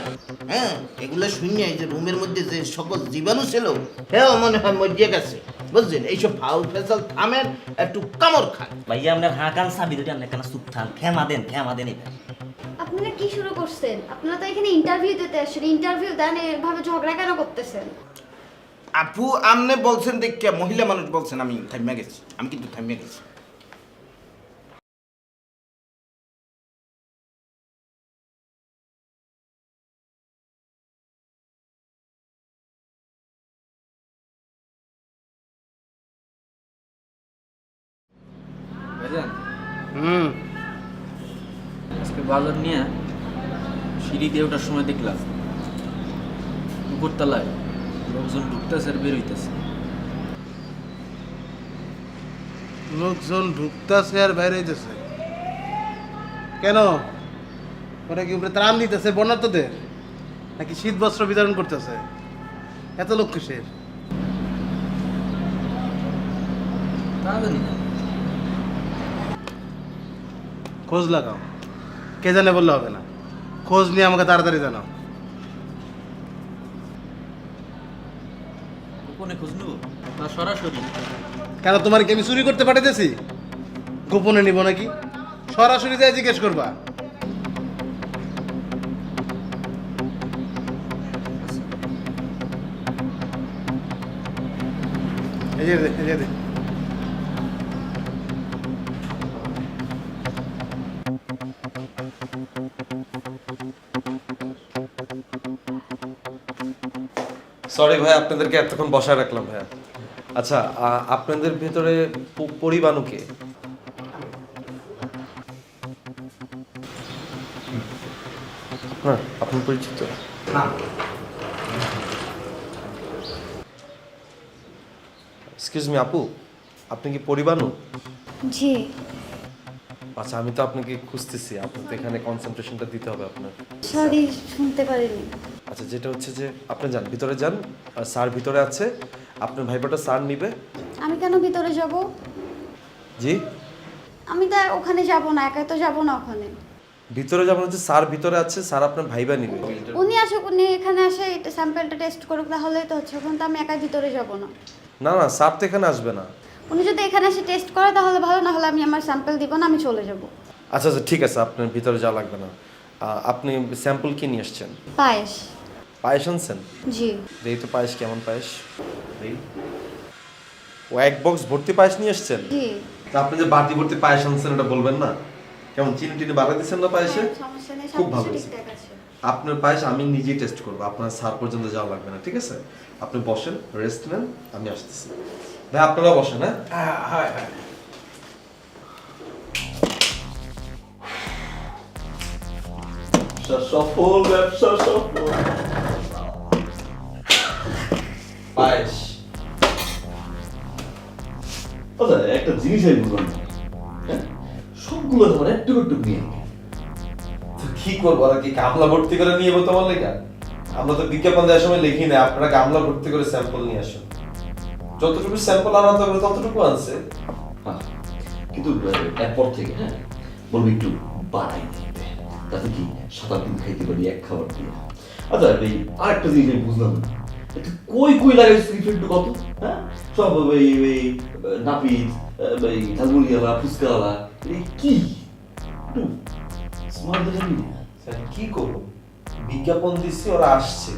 হ্যাঁ এগুলো শুনিয়া এই যে রুমের মধ্যে যে সকল জীবাণু ছিল, হ্যাঁ মনে হয় মরিয়া গেছে, বুঝলেন? এইসব ফাউল ফেসাল থামেন, একটু কামড় খান। ভাইয়া আপনার হাঁকান সাবি দুটি আপনি কেন চুপ থান? খেমা দেন এবার। আপনারা কি শুরু করছেন? আপনারা তো এখানে ইন্টারভিউ দিতে আসছেন, ইন্টারভিউ দেন, এভাবে ঝগড়া কেন করতেছেন? আপু আমনে বলছেন দেখে, মহিলা মানুষ বলছেন, আমি থামিয়া গেছি, আমি কিন্তু থামিয়া গেছি। ভাইজান আজকে বাজার নিয়ে সিঁড়ি দিয়ে ওঠার সময় দেখলাম উপরতলায় লোকজন ঢুকতেছে আর বের হইতেছে। লোকজন ঢুকতেছে আর বাইরে হইতেছে কেন? ওরা কি উপরে ত্রাণ দিতেছে বন্যার্তদের, নাকি শীত বস্ত্র বিতরণ করতেছে? এত লোক কিসের? তা জানি না। খোঁজ লাগাও, কে জানে বললে হবে না। খোঁজ নিয়ে আমাকে তাড়াতাড়ি জানাও। গোপনে খোঁজ নেবো না সরাসরি? কেন তোমার কি আমি চুরি করতে পাঠাতেছি? গোপনে নিব নাকি? সরাসরি যাই জিজ্ঞেস করবা। এই যে এই যে সরি ভাই, আপনাদেরকে এতক্ষণ বসায় রাখলাম ভাইয়া। আচ্ছা, আপনাদের ভেতরে পরিবানুকে আপনার পরিচিত? এক্সকিউজ মি আপু, আপনি কি পরিবানু? জি। আচ্ছা, আমি তো আপনাকে খুঁজতেছি, আপনার তো এখানে কনসেন্ট্রেশনটা দিতে হবে আপনার। সরি, শুনতে পারিনি। আচ্ছা, যেটা হচ্ছে যে আপনি যান, ভিতরে যান, আর স্যার ভিতরে আছে, আপনার ভাইবাটা স্যার নিবে। আমি কেন ভিতরে যাব? জি, আমি তো ওখানে যাব না, একা তো যাব না ওখানে। ভিতরে যাবেন হচ্ছে স্যার ভিতরে আছে, স্যার আপনার ভাইবা নিবে। উনি আসুক, উনি এখানে আসে স্যাম্পলটা টেস্ট করুক, তাহলেই তো হচ্ছে। ওখানে তো আমি একাই ভিতরে যাব না। না না, স্যার তো এখানে আসবে না। উনি যদি এখানে এসে টেস্ট করে তাহলে ভালো, না হলে আমি আমার স্যাম্পল দিব না, আমি চলে যাব। আচ্ছা আচ্ছা, ঠিক আছে, আপনার ভিতরে যাওয়া লাগবে না। আপনি স্যাম্পল কি নিয়ে এসছেন? পায়েস। পায়েস আনছেন? জি। দেখি তো পায়েস কেমন পায়েস। ও এক বক্স ভর্তি পায়েস নিয়ে এসছেন? জি। তা আপনি যে বাটি ভর্তি পায়েস আনছেন এটা বলবেন না? কেমন চিনি টিনি বাড়াই দিচ্ছেন না পায়েসে? সমস্যা নেই, খুব ভালো সবকিছু হয়েছে। ঠিকঠাক আছে। আপনার পায়েস আমি নিজেই টেস্ট করবো, আপনার স্যার পর্যন্ত যাওয়া লাগবে না, ঠিক আছে? আপনি বসেন, রেস্ট নেন, আমি আসতেছি। ভাই আপনারা বসেন। হ্যাঁ হ্যাঁ হ্যাঁ। সফল ব্যবসা সফল। পায়েস। আচ্ছা, একটা জিনিস আমি বুঝলাম না, হ্যাঁ? সবগুলো তোমার একটু একটু নিয়ে তো কি করবো, ওরা কি গামলা ভর্তি করে নিয়ে যাবো তোমার লেখা? আমরা তো বিজ্ঞাপন দেওয়ার সময় লিখি না আপনারা গামলা ভর্তি করে স্যাম্পল নিয়ে আসুন। যতটুকু স্যাম্পল আনতে হবে ততটুকু আনছে। কিন্তু এরপর থেকে, হ্যাঁ, বলবো একটু বাড়াই দিতে, তাতে কি 7 দিন খাইতে পারি এক খাবার দিয়ে। আচ্ছা, এই আরেকটা জিনিস আমি বুঝলাম না, একটু কই লাগাইছিস একটু কত, হ্যাঁ? সব এই নাপিত, এই ঝালমুড়িওয়ালা, ফুচকাওয়ালা, এই কি একটু স্মার্ট জানি না। কি করবো, বিজ্ঞাপন দিচ্ছি, ওরা আসছে,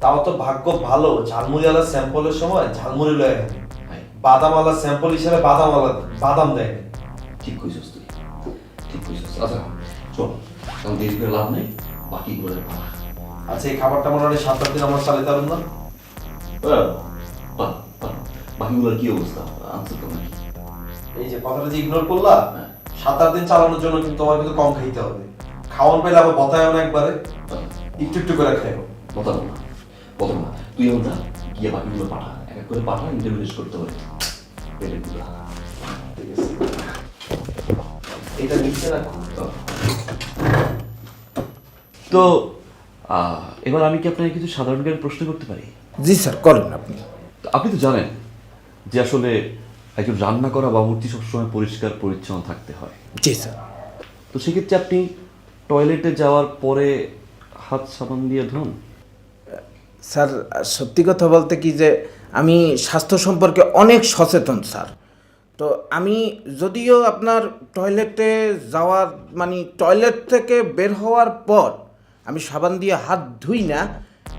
তাও তো ভাগ্য ভালো ঝালমুড়িওয়ালা স্যাম্পলের সময় ঝালমুড়ি লয়ে গেল, বাদামওয়ালা স্যাম্পল হিসেবে বাদাম দেয়। ঠিক কইছিস তুই, ঠিক কইছিস। আচ্ছা চল, কারণ দেরি করে লাভ নেই, বাকিগুলো পালা। আচ্ছা, এই খাবারটা মোটামুটি 7-8 দিন আমরা চালাতে পারবো না? বাকিগুলোর কি অবস্থা আনসার তো নাকি? এই যে কথাটা যে ইগনোর করলা, 7-8 দিন চালানোর জন্য কিন্তু তোমার কিন্তু কম খাইতে হবে। খাওয়ান পেলে আবার বতায়ও না, একবারে একটু একটু করে খাইও। বতাবো না, তুই এমন যা গিয়ে বাকিগুলো পাঠা, এক এক করে পাঠা, ইন্টারভিউ করতে পারে পেটের গুলা। ঠিক আছে, এটা নিচে রাখো। তো এবার আমি কি আপনাকে কিছু সাধারণ জ্ঞান প্রশ্ন করতে পারি? জি স্যার, করেন আপনি। আপনি তো জানেন যে আসলে একজন রান্না করা বাবুর্চি সবসময় পরিষ্কার পরিচ্ছন্ন থাকতে হয়। জি স্যার। তো সেক্ষেত্রে আপনি টয়লেটে যাওয়ার পরে হাত সাবান দিয়ে ধোন? স্যার, সত্যি কথা বলতে কি যে আমি স্বাস্থ্য সম্পর্কে অনেক সচেতন স্যার। তো আমি যদিও আপনার টয়লেটে যাওয়ার মানে টয়লেট থেকে বের হওয়ার পর আমি সাবান দিয়ে হাত ধুই না,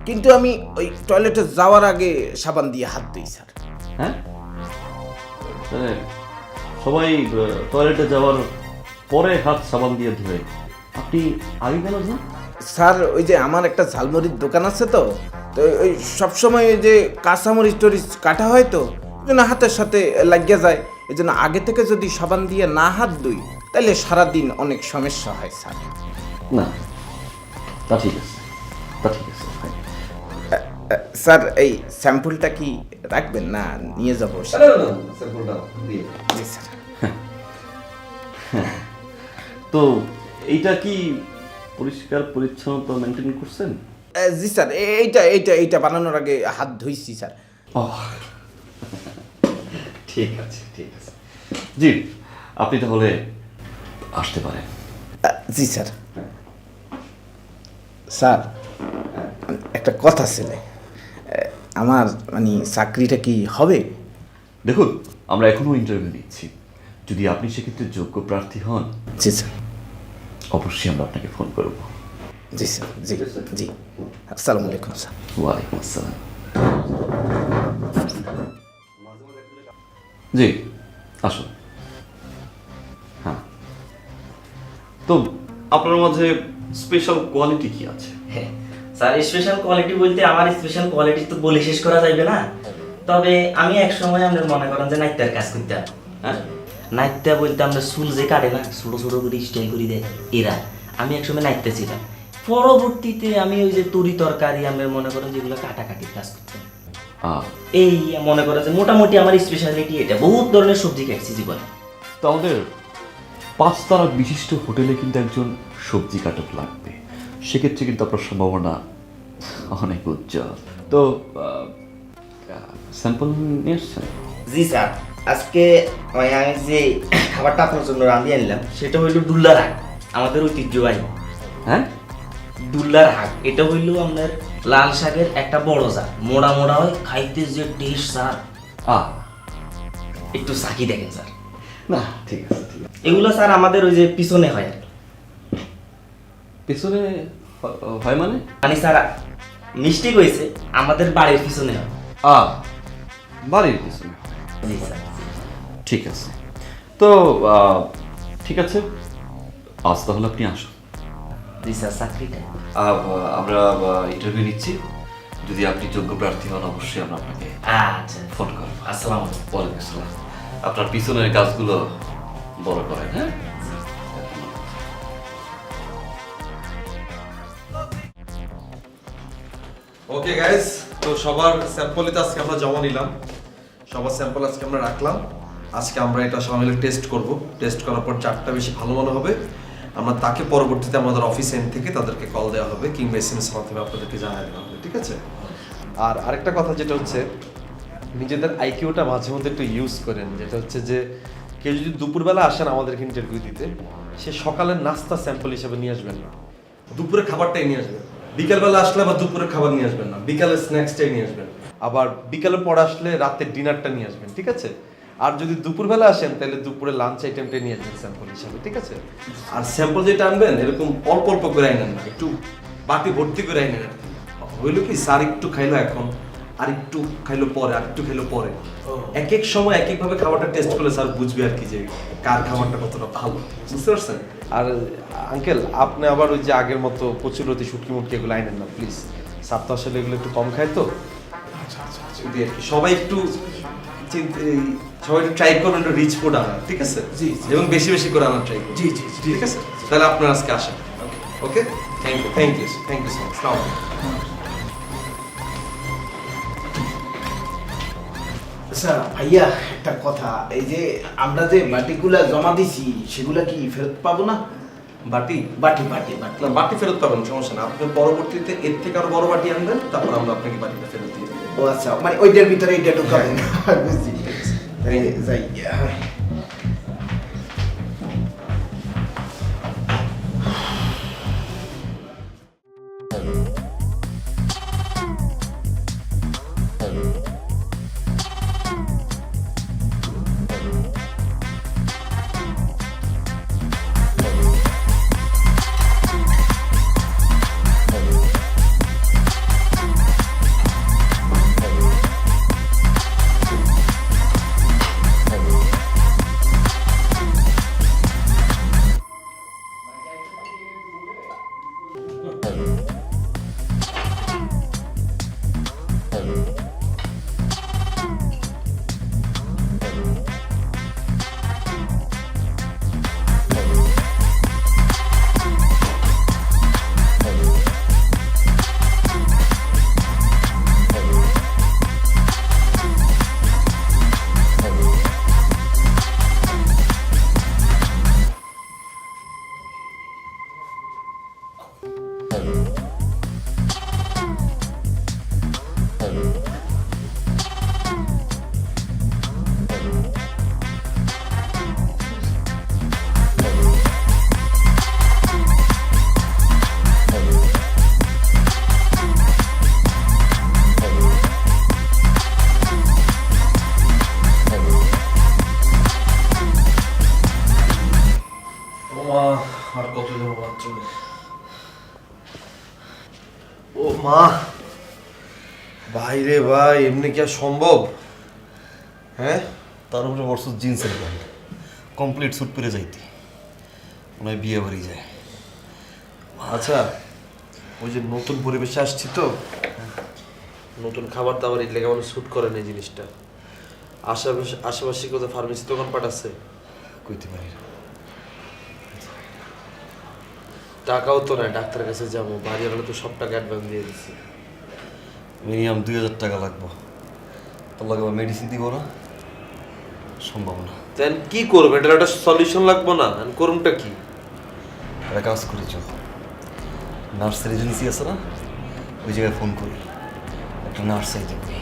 কিন্তু আমি ওই টয়লেটে যাওয়ার আগে সাবান দিয়ে হাত ধুই স্যার। হ্যাঁ, মানে সবাই টয়লেটে যাওয়ার পরে হাত সাবান দিয়ে ধোয়, আপনি আগে কেন ধোন? স্যার, ওই যে আমার একটা ঝালমুড়ির দোকান আছে, তো তো ওই সবসময় ওই যে কাঁচামরিচ টরিচ কাটা হয়, তো এই জন্য হাতের সাথে লাগিয়ে যায়। এই জন্য আগে থেকে যদি সাবান দিয়ে না হাত ধুই তাহলে সারাদিন অনেক সমস্যা হয় স্যার। না, তা ঠিক আছে, স্যার, এই স্যাম্পলটা কি রাখবেন না নিয়ে যাবো? জি স্যার। তো এইটা কি পরিষ্কার পরিচ্ছন্নতা মেনটেন করছেন? জি স্যার, এইটা বানানোর আগে হাত ধুইছি স্যার। ঠিক আছে, জি, আপনি তাহলে আসতে পারেন। জি স্যার। স্যার, একটা কথা ছিল, আমার মানে চাকরিটা কি হবে? দেখুন আমরা এখনও ইন্টারভিউ নিচ্ছি, যদি আপনি সেক্ষেত্রে যোগ্য প্রার্থী হন জি স্যার, অবশ্যই আমরা আপনাকে ফোন করব। জি স্যার, জি জি। আসসালামু আলাইকুম স্যার। ওয়ালাইকুম আসসালাম। জি আসুন। হ্যাঁ, তো আপনার মাঝে স্পেশাল কোয়ালিটি কি আছে? হ্যাঁ স্যার, স্পেশাল কোয়ালিটি বলতে আমার স্পেশাল কোয়ালিটি তো বলে শেষ করা যাবে না। তবে আমি এক সময় আপনার মনে করেন যে নাইত্যার কাজ করতাম। হ্যাঁ, নাইত্যা বলতে আমরা চুল যে কাটে না, ছোটো ছোটো করে স্টাইল করে দেয় এরা, আমি এক সময় নাইত্যা ছিলাম। পরবর্তীতে আমি ওই যে তরি তরকারি আমরা মনে করেন যেগুলো কাটাকাটির কাজ করতাম। এই মনে করেন যে মোটামুটি আমার স্পেশালিটি এটা, বহুত ধরনের সবজি খাইছি জীবনে। তো আমাদের 5 তারা বিশিষ্ট হোটেলে কিন্তু একজন সবজি কাটক লাগবে, সেক্ষেত্রে কিন্তু আপনার সম্ভাবনা অনেক উজ্জ্বল। তো স্যাম্পল নিয়ে এসছেন? জি স্যার, আজকে আমি যে খাবারটা আপনার জন্য রাঁধিয়ে আনলাম সেটা হইল ডুল্লার হাক, আমাদের ঐতিহ্যবাহী। হ্যাঁ, ডুল্লার হাক এটা হইল আপনার লাল শাকের একটা বড় জাত, মোড়া মোড়া হয়, খাইতে যে টেস্ট স্যার, একটু সাকি দেখেন স্যার। না ঠিক আছে, ঠিক আছে। এগুলো স্যার আমাদের ওই যে পিছনে হয় আর কি। পেছনে হয় মানে? মানে স্যার মিস্টেক হয়েছে, আমাদের বাড়ির পিছনে হয়। বাড়ির পিছনে। জি স্যার। ঠিক আছে, তো ঠিক আছে, আজ তাহলে আপনি আসুন। জি স্যার, চাকরিটা আমরা ইন্টারভিউ নিচ্ছি, যদি আপনি যোগ্য প্রার্থী হন অবশ্যই আমরা আপনাকে আচ্ছা ফোন করব। আসসালামু আলাইকুম। ওয়ালাইকুম আসসালাম। আপনার পিছনের গাছগুলো বড় করেন। হ্যাঁ, ওকে গাইস, তো সবার স্যাম্পলই তো আজকে আমরা জমা নিলাম, সবার স্যাম্পল আজকে আমরা রাখলাম। আজকে আমরা এটা সবাই মিলে টেস্ট করব, টেস্ট করার পর যারটা বেশি ভালো মনে হবে আমরা তাকে পরবর্তীতে আমাদের অফিস এন্ড থেকে তাদেরকে কল দেওয়া হবে কিংবা এসএমএস মাধ্যমে আপনাদেরকে জানিয়ে দেওয়া হবে, ঠিক আছে? আর আরেকটা কথা যেটা হচ্ছে, নিজেদের আইকিউটা মাঝে মধ্যে একটু ইউজ করেন, যেটা হচ্ছে যে কেউ যদি দুপুরবেলা আসেন আমাদেরকে ইন্টারভিউ দিতে, সে সকালের নাস্তা স্যাম্পল হিসেবে নিয়ে আসবেন না, দুপুরের খাবারটাই নিয়ে আসবেন। বিকালবেলা আসলে আবার দুপুরের খাবার নিয়ে আসবেন না, বিকালের স্ন্যাক্সটাই নিয়ে আসবেন। আবার বিকালের পর আসলে রাতের ডিনারটা নিয়ে আসবেন, ঠিক আছে? আর যদি দুপুরবেলা আসেন তাহলে দুপুরে লাঞ্চ আইটেমটা নিয়ে আসবেন স্যাম্পল হিসাবে, ঠিক আছে? আর স্যাম্পল যেটা আনবেন এরকম অল্প অল্প করে আনেন না, একটু বাটি ভর্তি করে আনেন। আর কি হইলো কি, স্যার একটু খাইলো এখন, আর একটু খাইলো পরে, আর একটু খাইলো পরে, এক এক সময় এক একভাবে খাবারটা টেস্ট করলে স্যার বুঝবে আর কি যে কার খাবারটা কতটা ভালো, বুঝতে পারছেন? আর আঙ্কেল আপনি আবার ওই যে আগের মতো প্রচুরতি শুটকি মুটকি এগুলো আইনেন না প্লিজ, স্যার তো আসলে এগুলো একটু কম খায় তো। যদি আর কি সবাই একটু সবাই একটু ট্রাই করবেন একটু রিচ ফুড আনার, ঠিক আছে? জি, এবং বেশি বেশি করে আনার ট্রাই করুন। জি জি, ঠিক আছে? তাহলে আপনার আজকে আসেন। Okay, thank you, thank you, thank you so much. আসসালামু আলাইকুম। আচ্ছা ভাইয়া, একটা কথা, এই যে আমরা যে বাটিগুলা জমা দিছি সেগুলা কি ফেরত পাবো না? বাটি বাটি বাটি বাটি না, বাটি ফেরত পাবেন, সমস্যা না। আপনি পরবর্তীতে এর থেকে আরো বড় বাটি আনবেন, তারপর আমরা আপনাকে বাটিটা ফেরত দিয়ে দেবো। ও আচ্ছা, মানে ওইটার ভিতরে এটা ঢুকাবেন। বুঝছি, যাই। Hello. মা ভাইরে ভাই এমনি কি আর সম্ভব? হ্যাঁ, তার উপরে বর্ষর জিন্সের প্যান্ট, কমপ্লিট স্যুট পরে যাইতি, মনে হয় বিয়ে বাড়ি যায়। আচ্ছা ওই যে নতুন পরিবেশে আসছি তো, নতুন খাবার দাবার এগুলো কেমন শ্যুট করে না এই জিনিসটা। আশেপাশে কোথাও ফার্মেসি দোকান পাঠাচ্ছে? কইতে পারি না। টাকাও তো নাই, ডাক্তারের কাছে যাবো, বাড়ি হলে তো সব টাকা অ্যাডভান্স দিয়ে দিচ্ছি। মিনিমাম 2000 টাকা লাগবো। তোর লাগে মেডিসিন দিব না, সম্ভব না। দেন কি করবো? এটার একটা সলিউশন লাগবো না? করুনটা কি? একটা কাজ করি, চল নার্সের এজেন্সি আছে না, ওই জায়গায় ফোন করি, একটা নার্স আই দেখবি।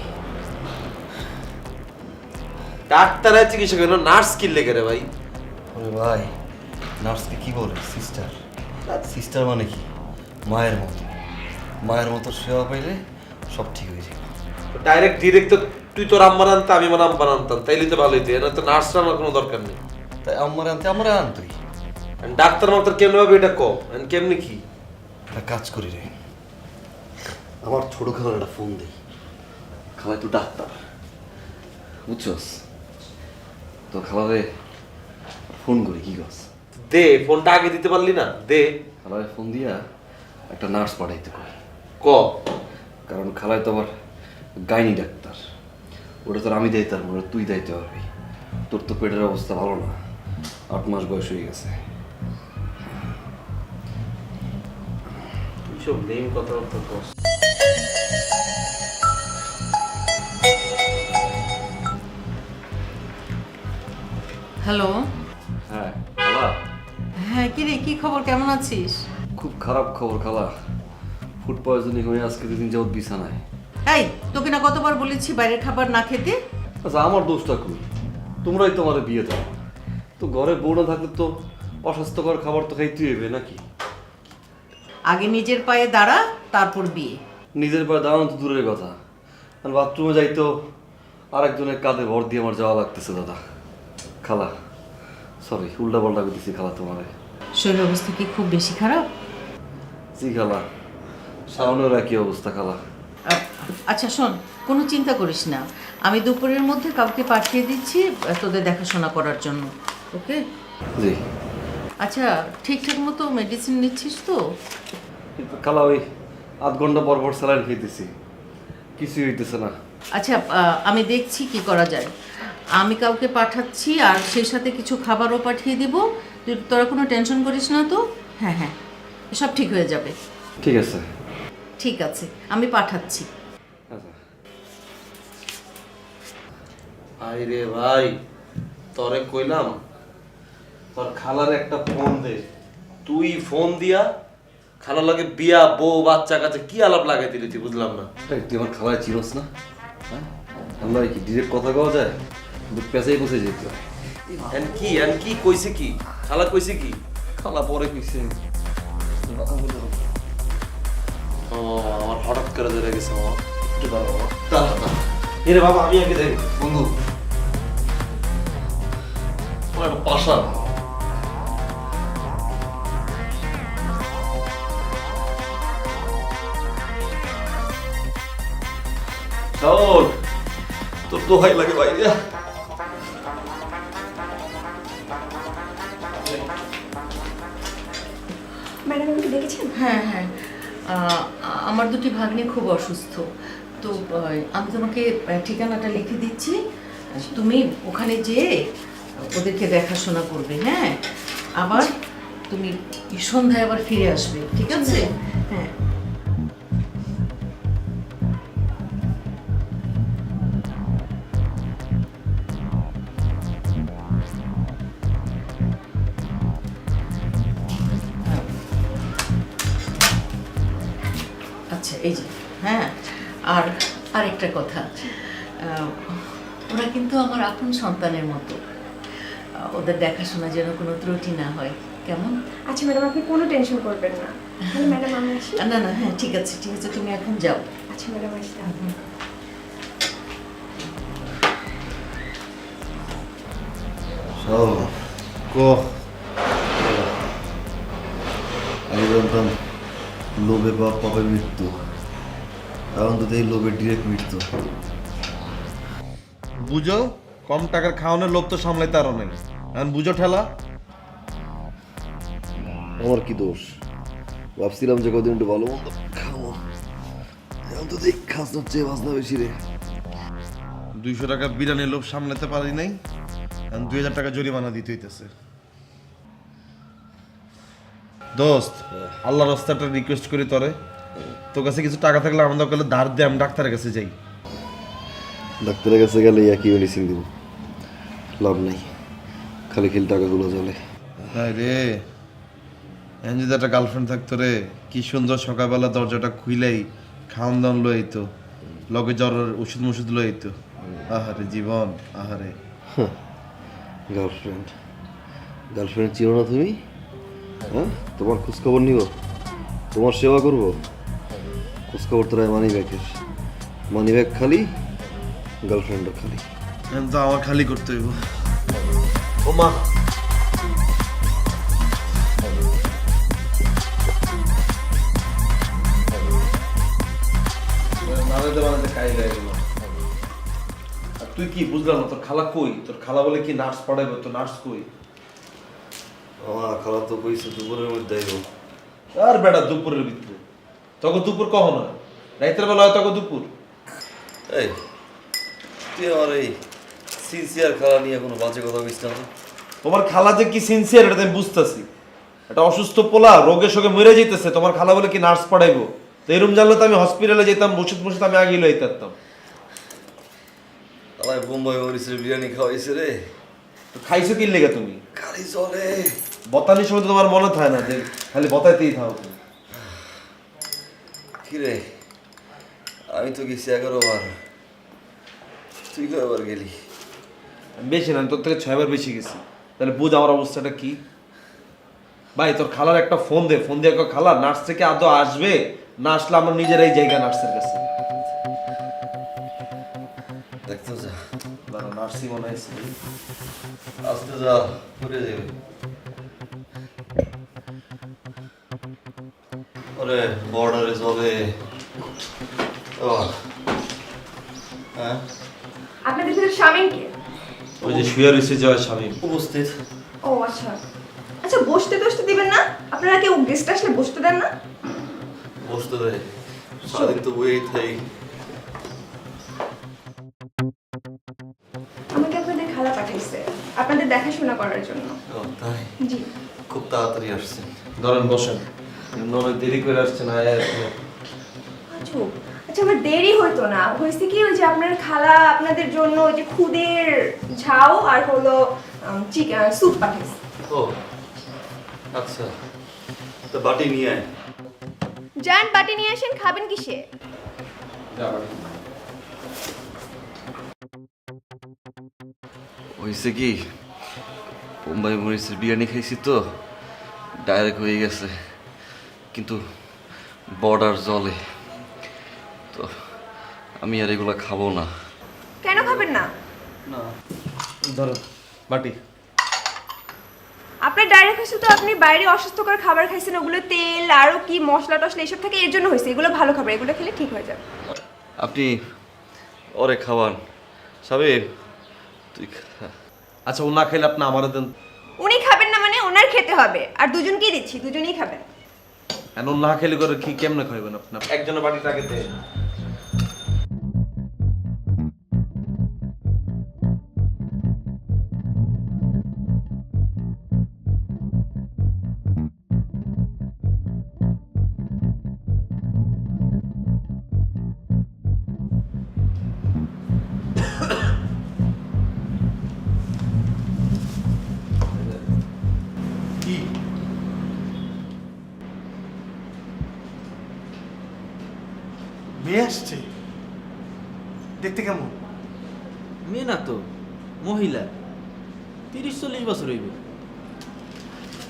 ডাক্তার চিকিৎসা কেন, নার্স কি লেগে রে ভাই? ওরে ভাই, নার্সকে কি বলে? সিস্টার। সিস্টার মানে কি? মায়ের মতো। মায়ের মতো সেবা পাইলে সব ঠিক হয়ে যায়। ডিরেক্ট তো তুই তোর আম্মার আনতে, আমি আমার আম্মার আনতাম, তাইলে তো ভালোই তো। না তো নার্স আনার কোনো দরকার নেই। তাই আমরা আনতই। ডাক্তার মাত্র কেমনে ভাবে এটা কম, কেমনি কি? একটা কাজ করি রে, আমার ছোট খালার একটা ফোন দিই। খালাই তো ডাক্তার, বুঝছস? তো খালারে ফোন করি, কি গাছ দে, ফোনটা আগে দিতে পারলি না? দে। খালারে ফোন দিয়া একটা নার্স পাঠাইতে কই। ক কারণ খালায় তো আবার গাইনি ডাক্তার, ওটা তোর আমি দায়িত্ব পারবো, তুই দায়িত্ব পারবি। তোর তো পেটের অবস্থা ভালো না, 8 মাস বয়স হয়ে গেছে। তুই সব নেই কথাবার্তা কর। হ্যালো। হ্যাঁ খালা, হ্যাঁ কি রে, কি খবর, কেমন আছিস? খুব খারাপ খবর খালা, ফুড পয়জনিং হয়ে আজকে 2 দিন যাবত বিছানায়। এই তোকে না কতবার বলেছি বাইরের খাবার না খেতে? আচ্ছা আমার দোষটা কই? তোমরাই তো আমার বিয়ে দাও, তো ঘরে বউ না থাকলে তো অস্বাস্থ্যকর খাবার তো খাইতেই হবে নাকি? আগে নিজের পায়ে দাঁড়া, তারপর বিয়ে। নিজের পায়ে দাঁড়ানো তো দূরের কথা, আর বাথরুমে যাইতো আরেকজনের কাঁধে ভর দিয়ে আমার যাওয়া লাগতেছে দাদা। খালা সরি, উল্টা পাল্টা করতেছি খালা তোমারে। শরীর অবস্থা কি খুব বেশি খারাপ? জি খালা, শাওনের একই অবস্থা খালা। আচ্ছা শোন, কোনো চিন্তা করিস না, আমি দুপুরের মধ্যে কাউকে পাঠিয়ে দিচ্ছি তোদের দেখাশোনা করার জন্য, ওকে? জি। আচ্ছা ঠিকঠাক মতো মেডিসিন নিচ্ছিস তো? কিন্তু খালা ওই 8 ঘন্টা পর পর স্যালাইন খেতেছি, কিছুই হইতেছে না। আচ্ছা আমি দেখছি কি করা যায়, আমি কাউকে পাঠাচ্ছি আর সেই সাথে কিছু খাবারও পাঠিয়ে দিব। তোরা কোনো টেনশন করিস না তো। হ্যাঁ হ্যাঁ, সব ঠিক হয়ে যাবে। ঠিক আছে। ঠিক আছে, আমি পাঠাচ্ছি। আচ্ছা। ভাই রে ভাই, তরে কইলাম তোর খালার একটা ফোন দে। তুই ফোন দিয়া খালার লাগে বিয়া, বউ, বাচ্চা কাছে কি আলাপ লাগাই দিলি তুই? বুঝলাম না। তুই আমার খালায় চিনস না? হ্যাঁ, আমরা কি ডিরেক্ট কথা কওয়া যায়? পেঁচাই বসে যেত। এন কি কইছে? কি খালা কইছে? কি খালা পরে কইছে? ও আমার হঠাৎ করে ধরে গেছে। আমার একটু দাঁড়াও বাবা। দাঁড়া এরে বাবা, আমি আগে দেখ বন্ধু, আমার একটা পাশা। শাওন, তোর দোহাই লাগে বাইরে। ম্যাডাম আমাকে দেখেছেন? হ্যাঁ হ্যাঁ, আমার দুটি ভাগ্নে খুব অসুস্থ, তো আমি তোমাকে ঠিকানাটা লিখে দিচ্ছি, তুমি ওখানে যেয়ে ওদেরকে দেখাশোনা করবে। হ্যাঁ, আবার তুমি সন্ধ্যায় আবার ফিরে আসবে, ঠিক আছে? হ্যাঁ। আচ্ছা এই যে, হ্যাঁ, আর আরেকটা কথা, ওরা কিন্তু আমার আপন সন্তানের মতো, ওদের দেখাশোনা যেন কোনো ত্রুটি না হয়, কেমন? আচ্ছা ম্যাডাম, আপনি কোনো টেনশন করবেন না। তাহলে ম্যাডাম আমি আসি? না না, হ্যাঁ ঠিক আছে ঠিক আছে, তুমি এখন যাও। আচ্ছা ম্যাডাম, আসলাম। আমি জানতাম লোভে বা পাপে মৃত্যু, এখন তো এই লোভের ডিরেক্ট মিটতো। বুঝো কম টাকার খাওয়ানোর লোভ তো সামলাইতে আরো নেই, এখন বুঝো ঠেলা। আমার কি দোষ? ভাবছিলাম যে কদিন একটু ভালো মন্দ খাবো, এখন তো দেখ খাসনার চেয়ে বাজনা বেশি রে। 200 টাকা বিরিয়ানির লোভ সামলাতে পারি নাই, এখন 2000 টাকা জরিমানা দিতে হইতেছে। দোস্ত, আল্লাহর রাস্তাটা রিকোয়েস্ট করি তোরে, তোর কাছে কিছু টাকা থাকলে আমাদের কাছে ধার দে, আমি ডাক্তারের কাছে যাই। ডাক্তারের কাছে গেলে একই মেডিসিন দিব, লাভ নাই, খালি খালি টাকাগুলো চলে। হ্যাঁ রে, এখন যদি একটা গার্লফ্রেন্ড থাকতো রে, কি সুন্দর সকালবেলা দরজাটা খুইলেই খাওয়ান দাওয়ান লই তো, লগে জ্বরের ওষুধ মষুধ লই তো। আহারে জীবন, আহারে। গার্লফ্রেন্ড গার্লফ্রেন্ড চিনো না তুমি? হ্যাঁ, তোমার খোঁজখবর নিব, তোমার সেবা করব? খোঁজখবর তোরা মানি ব্যাগের, মানি ব্যাগ খালি, গার্লফ্রেন্ডও খালি। এখন তো আমার খালি করতে হইব। ও মা, বানাতে বানাতে কাজ হয়ে গেল। আর তুই কি বুঝলাম না, তোর খালা কই? তোর খালা বলে কি নার্স পড়াইবে, তো নার্স কই? আমার খালা তো কইছে দুপুরের মধ্যে আইব। আর বেটা দুপুরের ভিতরে, তখন দুপুর কখন হয়? রাইতের বেলা হয় তখন দুপুর? এই তুই আমার এই সিনসিয়ার খালা নিয়ে কোনো বাজে কথা বলিস না তো। তোমার খালা যে কি সিনসিয়ার এটা আমি বুঝতেছি। একটা অসুস্থ পোলা রোগে শোকে মরে যেতেছে, তোমার খালা বলে কি নার্স পড়াইবো? তো এরম জানলে তো আমি হসপিটালে যেতাম, ওষুধ মষুধ আমি আগে লইতে পারতাম। আমার বোম্বাই মরিচের বিরিয়ানি খাওয়াইছে রে। তো খাইছো কি লেগে তুমি? খালি চলে বতানির সময় তো তোমার মনে থাকে না যে খালি বতাইতেই থাকো তুমি। কিরে, আমি তো গেছি 11 বার, তুই কয়বার গেলি? বেশি না, তোর থেকে 6 বার বেশি গেছি। তাহলে বুঝ আমার অবস্থাটা কি। ভাই তোর খালার একটা ফোন দে, ফোন দিয়ে কয়, খালা নার্স থেকে আদৌ আসবে, না আসলে আমরা নিজেরাই জায়গা নার্সের কাছে। দেখতো যা, দাঁড়া, নার্সই মনে হয়েছে। আসতে যা, ঘুরে যাবে। ওরে বর্ডারে চলে। ও হ্যাঁ, আপনাদের ভিতরে শামিম কে? ওই যে শুয়ে রয়েছে জয় স্বামী উপস্থিত। ও আচ্ছা আচ্ছা, বসতে টসতে দিবেন না? আপনারা কেউ গেস্ট আসলে বসতে দেন না? বসতে দে, সারাদিন তো বইয়েই থাই। আমাকে আপনাদের খালা পাঠাইছে আপনাদের দেখাশোনা করার জন্য। ও তাই, জি। খুব তাড়াতাড়ি আসছে। ধরেন বসেন, অনেক দেরি করে আসছে না। আচ্ছা আচ্ছা, আমার দেরি হইতো না, হয়েছে কি ওই যে আপনার খালা আপনাদের জন্য ওই যে খুদের ঝাউ আর হলো চিকেন স্যুপ পাঠাইছে। ও আচ্ছা, তো বাটি নিয়ে আয়। যান বাটি নিয়ে আসেন, খাবেন কিসে? হয়েছে কি, বোম্বাই মরিচের বিরিয়ানি খাইছি তো ডাইরেক্ট হয়ে গেছে, কিন্তু বর্ডার জলে তো আমি আর এগুলো খাবো না। কেন খাবেন না? ধরো বাটি। আপনার ডাইরেক্ট হয়েছে তো আপনি বাইরে অস্বাস্থ্যকর খাবার খাইছেন, ওগুলো তেল আরও কি মশলা টশলা এসব থাকে, এর জন্য হয়েছে। এগুলো ভালো খাবার, এগুলো খেলে ঠিক হয়ে যাবে। আপনি ওরে খাওয়ান সাবির, তুই খা। আচ্ছা, ও না খাইলে আপনি আমারও দেন। উনি খাবেন না মানে ওনার খেতে হবে, আর দুজনকেই দিচ্ছি, দুজনেই খাবেন। এখন না খেলে করে কি কেমনে খাইবেন আপনি? একজনের বাটিটা আগে দেন। মেয়ে আসছে, দেখতে কেমন? মেয়ে না তো, মহিলা, 30-40 বছর হইবে।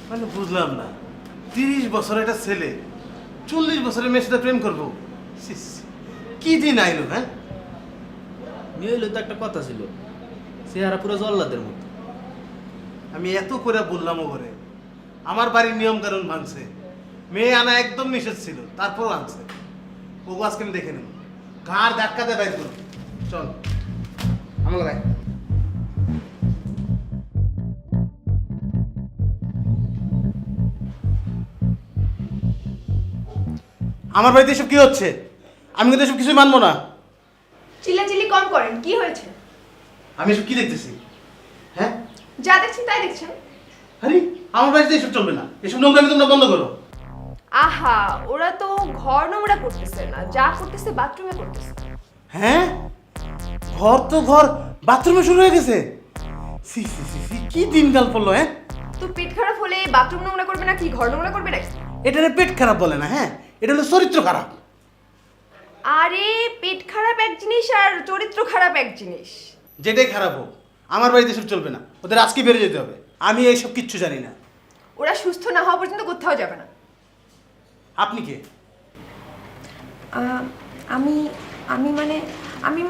মানে বুঝলাম না, 30 বছর একটা ছেলে 40 বছরের মেয়ের সাথে প্রেম করবো? সিস, কি দিন আইলো? হ্যাঁ, মেয়ে হইলে তো একটা কথা ছিল, চেহারা পুরো জল্লাদের মতো। আমি এত করে বললাম ওরে, আমার বাড়ির নিয়ম কানুন ভাঙছে, মেয়ে আনা একদম নিষেধ ছিল, তারপরও আনছে। ওগো আজকে আমি দেখে নেব। ঘাড় ধাক্কাতে বাইর করো। চল আমার গায়ে। আমার বাড়িতে এসব কি হচ্ছে? আমি কিন্তু এসব কিছুই মানবো না। চিল্লাচিল্লি কম করেন, কি হয়েছে? আমি এসব কি দেখতেছি? হ্যাঁ, যা দেখছেন তাই দেখছেন। আরে আমার বাড়িতে এসব চলবে না। এসব নোংরামি তোমরা বন্ধ করো। আহা, ওরা তো ঘর নোংরা করতেছে না, যা করতেছে বাথরুমে করতেছে। হ্যাঁ, ঘর তো ঘর, বাথরুমে শুরু হয়ে গেছে। সি সি সি সি, কি দিনকাল পড়লো। হ্যাঁ, তো পেট খারাপ হলে বাথরুম নোংরা করবে না কি ঘর নোংরা করবে নাকি? এটা পেট খারাপ বলে না, হ্যাঁ, এটা হলো চরিত্র খারাপ। আরে পেট খারাপ এক জিনিস আর চরিত্র খারাপ এক জিনিস। যেটাই খারাপ হোক, আমার বাড়িতে এসব চলবে না। ওদের আজকে বেরিয়ে যেতে হবে। আমি এইসব কিচ্ছু জানি না। ওরা সুস্থ না হওয়া পর্যন্ত কোথাও যাবে না। আপনি কে? আমি আমি মানে আমি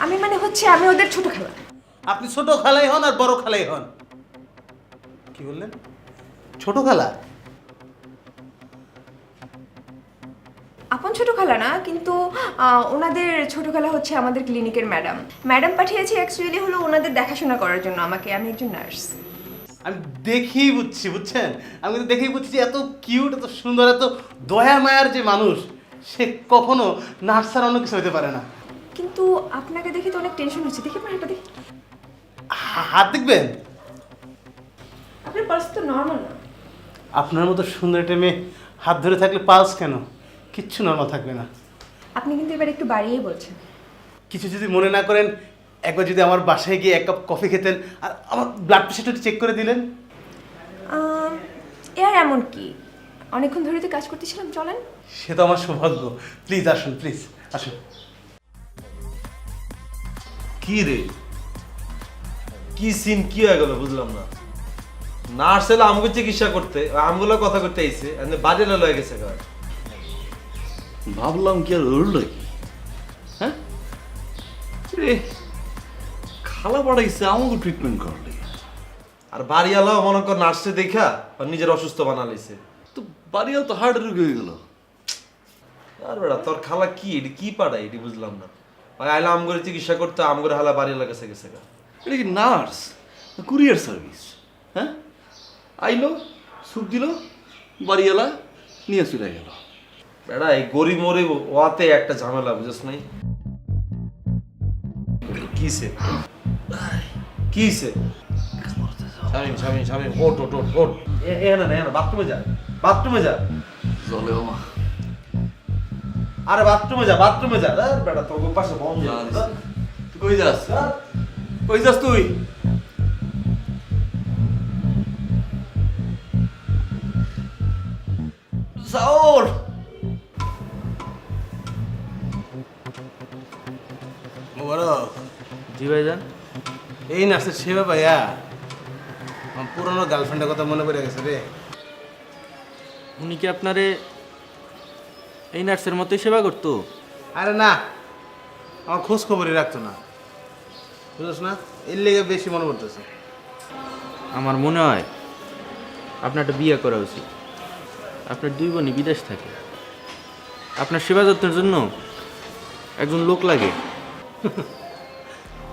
আমি মানে হচ্ছে আমি ওদের ছোট খালা। আপনি ছোট খালাই হন আর বড় খালাই হন। কি বললেন? ছোট খালা? আপন ছোট খালা না, কিন্তু ওনাদের ছোট খালা হচ্ছে আমাদের ক্লিনিকের ম্যাডাম। ম্যাডাম পাঠিয়েছে অ্যাকচুয়ালি হলো ওনাদের দেখাশোনা করার জন্য আমাকে। আমি একজন নার্স। আমি দেখেই বুঝছি, বুঝছেন? আমি কিন্তু দেখেই বুঝছি যে এত কিউট, এত সুন্দর, এত দয়া মায়ার যে মানুষ, সে কখনো নার্স ছাড়া অন্য কিছু হতে পারে না। কিন্তু আপনাকে দেখে তো অনেক টেনশন হচ্ছে। দেখি আপনার হাতটা দেখি। হাত দেখবেন? আপনার পালস তো নর্মাল না। আপনার মতো সুন্দর একটা মেয়ে হাত ধরে থাকলে পালস কেন? কিচ্ছু নর্মাল থাকবে না। আপনি কিন্তু এবার একটু বাড়িয়েই বলছেন। কিছু যদি মনে না করেন, একবার যদি আমার বাসায় গিয়ে 1 কাপ কফি খেতেন আর আমার ব্লাড প্রেশারটা চেক করে দিলেন। আর এমন কি, অনেকক্ষণ ধরে তো কাজ করতেছিলাম, চলেন। সে তো আমার সৌভাগ্য। প্লিজ আসুন, প্লিজ আসুন। কি রে, কি সিন কি হয়ে গেল বুঝলাম না। নার্স এলো আমগো চিকিৎসা করতে, আমগুলো কথা করতে আইছে, বাড়ি লয়ে গেছে ঘর। ভাবলাম কি আর হলো কি, হ্যাঁ রে, খালা বাড়াইছে আমাকে ট্রিটমেন্ট করলে। আর বাড়িওয়ালাও মনে কর নার্সে দেখা আর নিজের অসুস্থ বানালিছে। তো বাড়িও তো হার্টের রোগী হয়ে গেল। আর বেড়া তোর খালা কি এটি কি পাড়ায় এটি বুঝলাম না। ভাই আইলা আমগরে চিকিৎসা করতে, আমগরে হালা বাড়িওয়ালা কাছে গেছে গা। এটা কি নার্স, কুরিয়ার সার্ভিস? হ্যাঁ, আইলো, স্যুপ দিল, বাড়িওয়ালা নিয়ে চলে গেল। বেড়া এই গরিব মরিব ওয়াতে একটা ঝামেলা, বুঝছ নাই? কিসে কিসে? স্বামী স্বামী স্বামী, ওট ওট ওট ওট। না বাথরুমে যা, বাথরুমে যা। চলে মা, আরে বাথরুমে যা, বাথরুমে যা। আরে বেটা তোর পাশে বন্ধ। তুই কই যাস? কই যাস তুই? সাউর, মোবারক। জি ভাইজান। এই নার্সের সেবা ভাইয়া, আমার পুরনো গার্লফ্রেন্ডের কথা মনে পড়ে গেছে রে। উনি কি আপনারে এই নার্সের মতোই সেবা করতো? আরে না, আমার খোঁজ খবরই রাখতো না, বুঝছ না? এর লেগে বেশি মনে পড়তেছে। আমার মনে হয় আপনার একটা বিয়ে করা উচিত। আপনার 2 বোনই বিদেশ থাকে, আপনার সেবা যত্নের জন্য একজন লোক লাগে।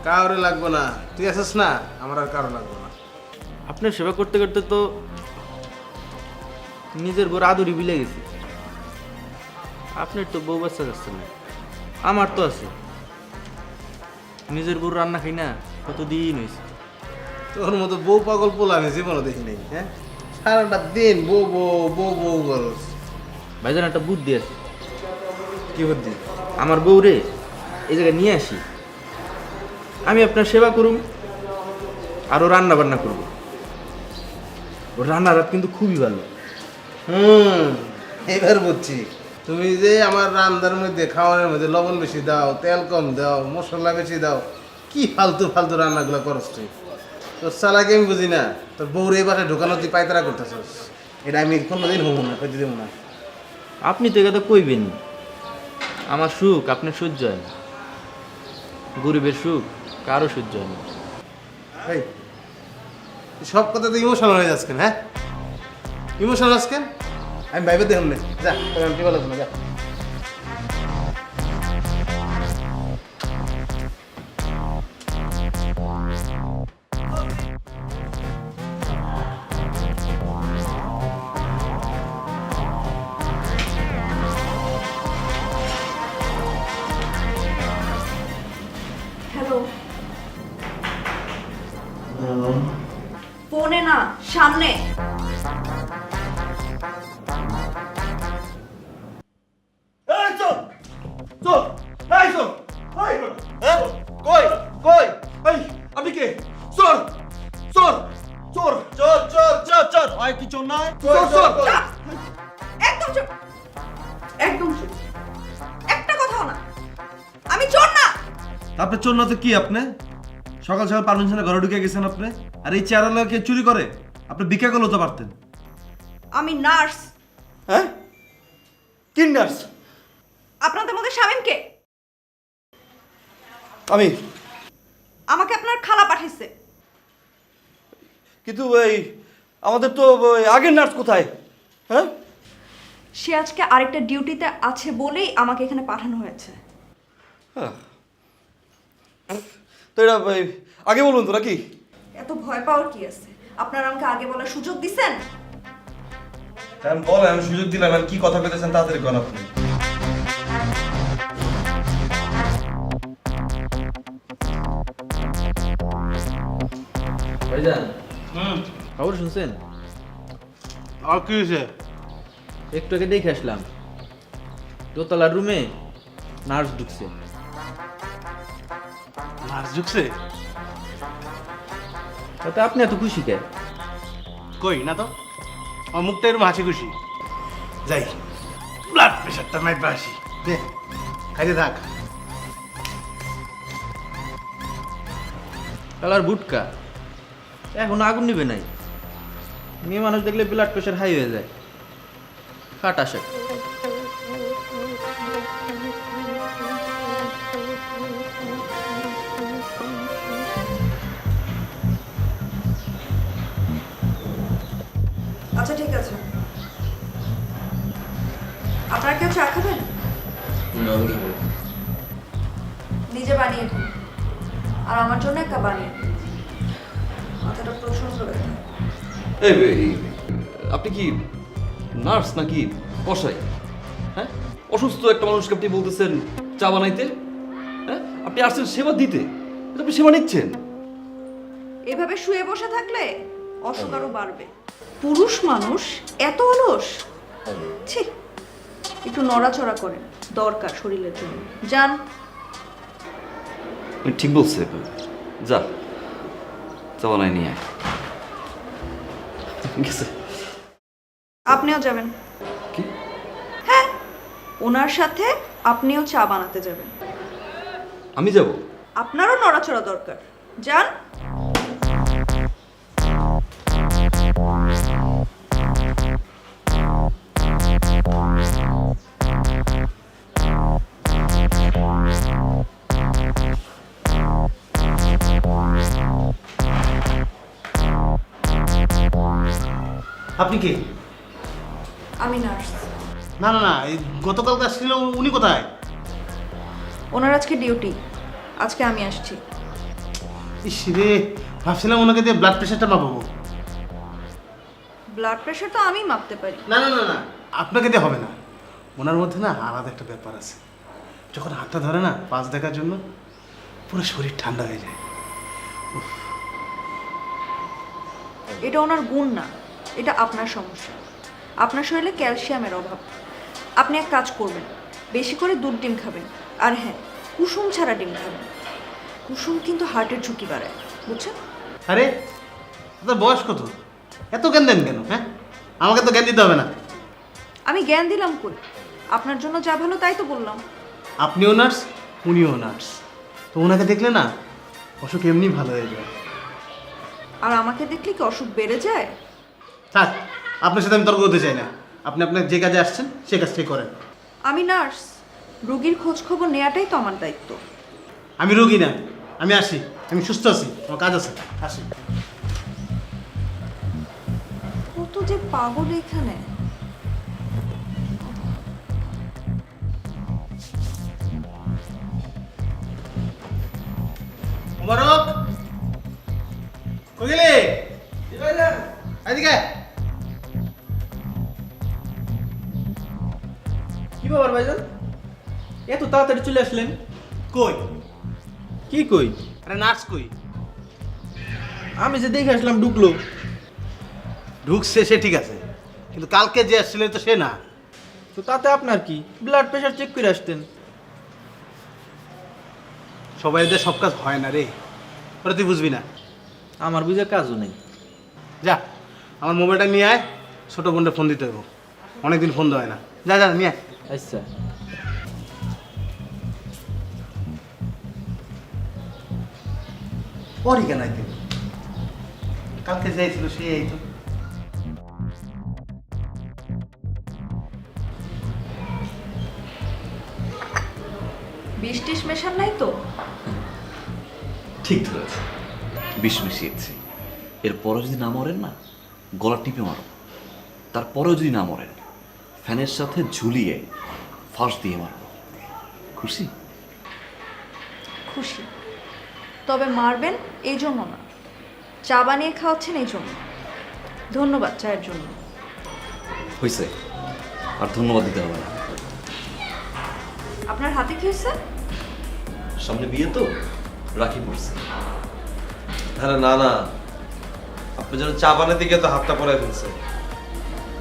কাউরে লাগবো না, তুই আছিস না, আমার আর কারো লাগবো না। আপনার সেবা করতে করতে তো নিজের বড় আদুরি বিলে গেছে। আপনার তো বউ বাচ্চা যাচ্ছে না, আমার তো আছে। নিজের বউ রান্না খাই না কতদিন হয়েছে। তোর মতো বউ পাগল পোলা আমি জীবনও দেখি নাই। হ্যাঁ, সারাটা দিন বউ বউ বউ বউ করস। ভাইজান একটা বুদ্ধি আছে। কি বুদ্ধি? আমার বউ রে এই জায়গায় নিয়ে আসি, আমি আপনার সেবা করুম আরও রান্না বান্না করব। ওর রান্নার হাত কিন্তু খুবই ভালো। এবার বুঝছি। তুমি যে আমার রান্নার মধ্যে খাওয়ানোর মধ্যে লবণ বেশি দাও, তেল কম দাও, মশলা বেশি দাও, কি ফালতু ফালতু রান্নাগুলো করস তুই। তোর চালাকি আমি বুঝি না। তোর বউরে এই বাসায় ঢোকানো তুই পায়তারা করতেছস, এটা আমি কোনোদিন হবো না, কইতে দেবো না। আপনি তো এটা কইবেন, আমার সুখ আপনার সহ্য হয় না, গরিবের সুখ কারো সহ্য হয় না। এই তুই সব কথাতে ইমোশনাল হয়ে যাচ্ছ কেন? হ্যাঁ, ইমোশনাল আজকে আমি ভাইবে দেখুন না। যা, তোর আন্টি বলো না, যা। সামনে। কই কই এই আপনি কে চোর চোর চোর চোর চোর চোর চোর হয় কি চোর নয় চোর চোর একদম চুপ, একদম চুপ, একটা কথাও না। আমি চোর না। আপনি চোর না তো কি আপনি? সকাল সকাল পারমিশনে ঘরে ঢুকে গেছেন আপনি, আর এই চেয়ারওয়ালাকে চুরি করে আপনি ভিক্ষা করলে তো পারতেন। আমি নার্স। হ্যাঁ কি নার্স? আপনাদের মধ্যে শামীম কে? আমি। আমাকে আপনার খালা পাঠাইছে। কিন্তু এই আমাদের তো আগের নার্স কোথায়? হ্যাঁ সে আজকে আরেকটা ডিউটিতে আছে বলেই আমাকে এখানে পাঠানো হয়েছে। তো এটা আগে বলুন তো নাকি? এত ভয় পাওয়ার কি আছে? আপনারা আমাকে আগে বলার সুযোগ দিছেন? আমি বলেন, আমি সুযোগ দিলাম, আর কি কথা বলতেছেন তাড়াতাড়ি কোন আপনি। ভাইজান, খবর শুনছেন? আর কি হয়েছে? একটু আগে দেখে আসলাম, দোতলার রুমে নার্স ঢুকছে। নার্স ঢুকছে? তাতে আপনি এত খুশি কে? কই না তো, আমার মুখটা এরকম হাসি খুশি। যাই ব্লাড প্রেশারটা মাইপা আসি। দে খাইতে থাক। কালার বুটকা এখন আগুন নিবে নাই। মেয়ে মানুষ দেখলে ব্লাড প্রেশার হাই হয়ে যায়। কাট আসে। আচ্ছা ঠিক আছে, আপনারা কেউ চা খাবেন? নিজে বানিয়ে খান, আর আমার জন্য একটা বানিয়ে দিন। মাথাটা প্রচন্ড ব্যথা। আপনি কি নার্স নাকি কসাই? হ্যাঁ, অসুস্থ একটা মানুষকে আপনি বলতেছেন চা বানাইতে? হ্যাঁ, আপনি আসছেন সেবা দিতে, আপনি সেবা নিচ্ছেন। এভাবে শুয়ে বসে থাকলে অসুখ আরো বাড়বে। পুরুষ মানুষ এত অলস? ছি, একটু নড়াচড়া করেন, দরকার শরীরের জন্য। যান। ঠিক বলছে, যা চা বানাই নিয়ে আয়। ঠিক আছে, আপনিও যাবেন। কি? হ্যাঁ, ওনার সাথে আপনিও চা বানাতে যাবেন। আমি যাব? আপনারও নড়াচড়া দরকার, যান। আপনি কে? আমি নার্স। না না না, এই গতকালকে আসছিল উনি কোথায়? ওনার আজকে ডিউটি, আজকে আমি আসছি। ইস রে, ভাবছিলাম ওনাকে দিয়ে ব্লাড প্রেশারটা মাপাবো। ব্লাড প্রেশার তো আমি মাপতে পারি। না না না না, আপনাকে দিয়ে হবে না। ওনার মধ্যে না আলাদা একটা ব্যাপার আছে, যখন হাতটা ধরে না পাশ দেখার জন্য, পুরো শরীর ঠান্ডা হয়ে যায়। এটা ওনার গুণ না, এটা আপনার সমস্যা। আপনার শরীরে ক্যালসিয়ামের অভাব। আপনি এক কাজ করবেন, বেশি করে দুধ ডিম খাবেন, আর হ্যাঁ, কুসুম ছাড়া ডিম খাবেন। কুসুম কিন্তু হার্টের ঝুঁকি বাড়ায়, বুঝছেন? আরে আপনার বয়স কত? এত জ্ঞান দেন কেন? হ্যাঁ, আমাকে তো জ্ঞান দিতে হবে না। আমি জ্ঞান দিলাম কই? আপনার জন্য যা ভালো তাই তো বললাম। আপনিও নার্স, উনিও নার্স, তো ওনাকে দেখলে না অসুখ এমনি ভালো হয়ে যায়। আর আমাকে দেখলে কি অসুখ বেড়ে যায়? থাক, আপনার সাথে আমি তর্ক করতে চাই না। আপনি আপনার যে কাজে আসছেন সেই কাজটাই করেন। আমি নার্স, রোগীর খোঁজ খবর নেওয়াটাই তো আমার দায়িত্ব। আমি রোগী না, আমি আসি, আমি সুস্থ আছি, আমার কাজ আছে, আসি। কত যে পাগল এখানে। মোবারক, কই গেলি? এদিকে। কি ব্যাপার ভাইজান, এত তাড়াতাড়ি চলে আসলেন? কই? কি কই? আরে নার্স কই? আমি যে দেখে আসলাম ঢুকলো। ঢুকছে সে ঠিক আছে, কিন্তু কালকে যে আসছিলেন তো সে না। তো তাতে আপনার কি, ব্লাড প্রেশার চেক করে আসতেন। সবাই এদের সব কাজ হয় না রে, ওরা তুই বুঝবি না। আমার বুঝে কাজও নেই। যা আমার মোবাইলটা নিয়ে আয়, ছোটো বোনটা ফোন দিতে হইব, অনেকদিন ফোন দেওয়া হয় না। যা যা নিয়ে আয়। আচ্ছা। পরই কেন আইতে, কালকে যাইছিল সে এই তো। বিষ টিস মেশান নাই তো? ঠিক ধরেছে, বিষ মিশিয়েছি। এরপরও যদি না মরেন না, গলা টিপে মারো। তারপরেও যদি না মরেন, ফ্যানের সাথে ঝুলিয়ে ফাঁস দিয়ে মারবো। খুশি? খুশি, তবে মারবেন এই জন্য না, চা বানিয়ে খাওয়াচ্ছেন এই জন্য। ধন্যবাদ চায়ের জন্য। হয়েছে, আর ধন্যবাদ দিতে হবে না। আপনার হাতে কি হয়েছে? সামনে বিয়ে তো, রাখি পড়ছে। আরে না না, আপনি যেন চা বানাতে গিয়ে তো হাতটা পরে ফেলছে।